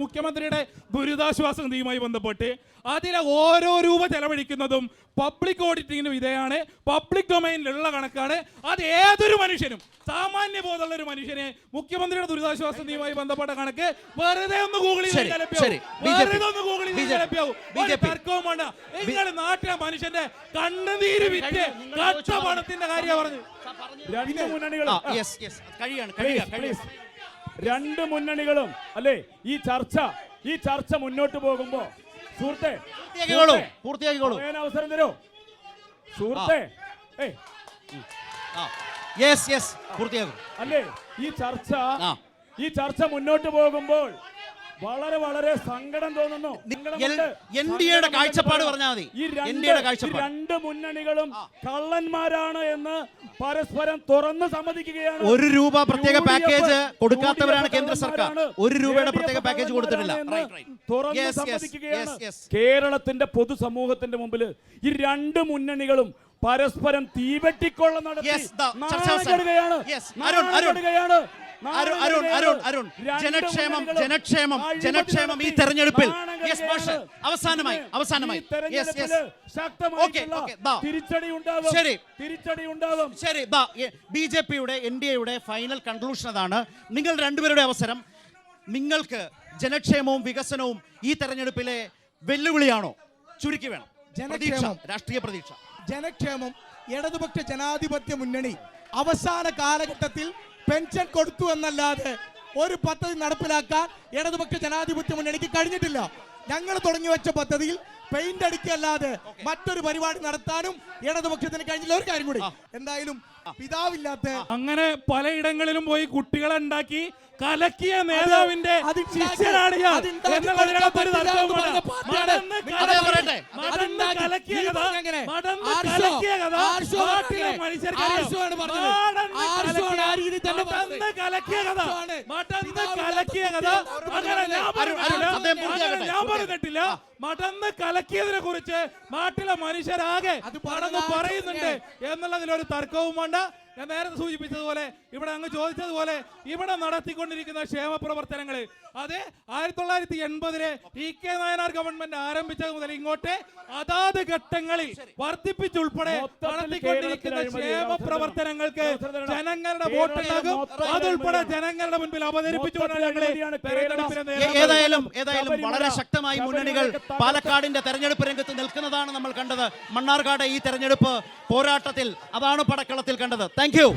മുഖ്യമന്ത്രിയുടെ ദുരിതാശ്വാസ നിധിയുമായി ബന്ധപ്പെട്ട് അതിലെ ഓരോ രൂപ ചെലവഴിക്കുന്നതും പബ്ലിക് ഓഡിറ്റിങ്ങിന് വിധേയമാണ്, പബ്ലിക് ഡൊമൈനിലുള്ള കണക്കാണ്. അത് ഏതൊരു മനുഷ്യനും, സാമാന്യ ബോധമുള്ള ഒരു മനുഷ്യനെ മുഖ്യമന്ത്രിയുടെ ദുരിതാശ്വാസ നിധിയുമായി ബന്ധപ്പെട്ട കണക്ക് വെറുതെ ഒന്ന് ഗൂഗിൾ ചെയ്ത് തർക്കവും വേണ്ട. നിങ്ങൾ നാട്ടിലെ മനുഷ്യന്റെ കണ്ണുനീര് വിറ്റ് കട്ട പണത്തിന്റെ കാര്യം പറഞ്ഞു. രണ്ട് മുന്നണികളും അല്ലേ ഈ ചർച്ച മുന്നോട്ട് പോകുമ്പോ സുഹൃത്തെ പൂർത്തിയാക്കിക്കോളൂ. അവസരം തരൂ സുഹൃത്തെ. പൂർത്തിയാകും അല്ലേ ഈ ചർച്ച മുന്നോട്ട് പോകുമ്പോൾ വളരെ വളരെ സങ്കടം തോന്നുന്നു. എൻഡിഎയുടെ കാഴ്ചപ്പാട് പറഞ്ഞാൽ മതി. ഈ എൻഡിഎയുടെ കാഴ്ചപ്പാട് രണ്ട് മുന്നണികളും കള്ളന്മാരാണ് എന്ന് പരസ്പരം തുറന്ന് സമ്മതിക്കുകയാണ്. ₹1 പ്രത്യേക പാക്കേജ് കൊടുക്കാത്തവരാണ് കേന്ദ്ര സർക്കാർ. ₹1 പ്രത്യേക പാക്കേജ് കൊടുത്തിട്ടില്ല. തുറന്ന് സമ്മതിക്കുകയാണ്. കേരളത്തിന്റെ പൊതുസമൂഹത്തിന്റെ മുമ്പിൽ ഈ രണ്ട് മുന്നണികളും പരസ്പരം തീവെട്ടിക്കൊള്ള നടത്തി നാടുകയാണ്. ജനക്ഷേമം ഈ തെരഞ്ഞെടുപ്പിൽ അവസാനമായി ശരി. ബിജെപിയുടെ എൻഡിഎയുടെ ഫൈനൽ കൺക്ലൂഷൻ അതാണ്. നിങ്ങൾ രണ്ടുപേരുടെ അവസരം. നിങ്ങൾക്ക് ജനക്ഷേമവും വികസനവും ഈ തെരഞ്ഞെടുപ്പിലെ വെല്ലുവിളിയാണോ? ചുരുക്കി വേണം. രാഷ്ട്രീയ പ്രതീക്ഷ. ജനക്ഷേമം ഇടതുപക്ഷ ജനാധിപത്യ മുന്നണി അവസാന കാലഘട്ടത്തിൽ പെൻഷൻ കൊടുത്തു എന്നല്ലാതെ ഒരു പദ്ധതി നടപ്പിലാക്കാൻ ഇടതുപക്ഷ ജനാധിപത്യ മുന്നണിക്ക് കഴിഞ്ഞിട്ടില്ല. ഞങ്ങൾ തുടങ്ങി വെച്ച പദ്ധതിയിൽ പെയിന്റ് അടിക്കല്ലാതെ മറ്റൊരു പരിപാടി നടത്താനും ഇടതുപക്ഷത്തിന് കഴിഞ്ഞില്ല. ഒരു കാര്യം കൂടി, എന്തായാലും പിതാവില്ലാത്ത അങ്ങനെ പലയിടങ്ങളിലും പോയി കുട്ടികളെ ഉണ്ടാക്കി കലക്കിയ നേതാവിന്റെ ശിഷ്യനാണ് ഞാൻ എന്നുള്ളതിനകത്ത് ഒരു തർക്കവുമില്ല. ഞാൻ പറഞ്ഞിട്ടില്ല. മടന്ന് കലക്കിയതിനെ കുറിച്ച് നാട്ടിലെ മനുഷ്യരാകെ പടന്ന് പറയുന്നുണ്ട് എന്നുള്ളതിലൊരു തർക്കവും വേണ്ട. ഞാൻ നേരത്തെ സൂചിപ്പിച്ചതുപോലെ, ഇവിടെ അങ്ങ് ചോദിച്ചതുപോലെ, ഇവിടെ നടത്തിക്കൊണ്ടിരിക്കുന്ന ക്ഷേമ പ്രവർത്തനങ്ങൾ അത് 1980 EK നായനാർ ഗവൺമെന്റ് ആരംഭിച്ചത് മുതൽ ഇങ്ങോട്ട് അതാത് ഘട്ടങ്ങളിൽ വർദ്ധിപ്പിച്ചുൾപ്പെടെ നടത്തിക്കൊണ്ടിരിക്കുന്ന ക്ഷേമ പ്രവർത്തനങ്ങൾക്ക് ജനങ്ങളുടെ വോട്ടുണ്ടാകും. അതുൾപ്പെടെ ജനങ്ങളുടെ മുൻപിൽ അവതരിപ്പിച്ചുകൊണ്ടാണ് ഏതായാലും വളരെ ശക്തമായി മുന്നണികൾ പാലക്കാടിന്റെ തെരഞ്ഞെടുപ്പ് രംഗത്ത് നിൽക്കുന്നതാണ് നമ്മൾ കണ്ടത്. മണ്ണാർക്കാട് ഈ തെരഞ്ഞെടുപ്പ് പോരാട്ടത്തിൽ അതാണ് പടക്കളത്തിൽ കണ്ടത്. Thank you.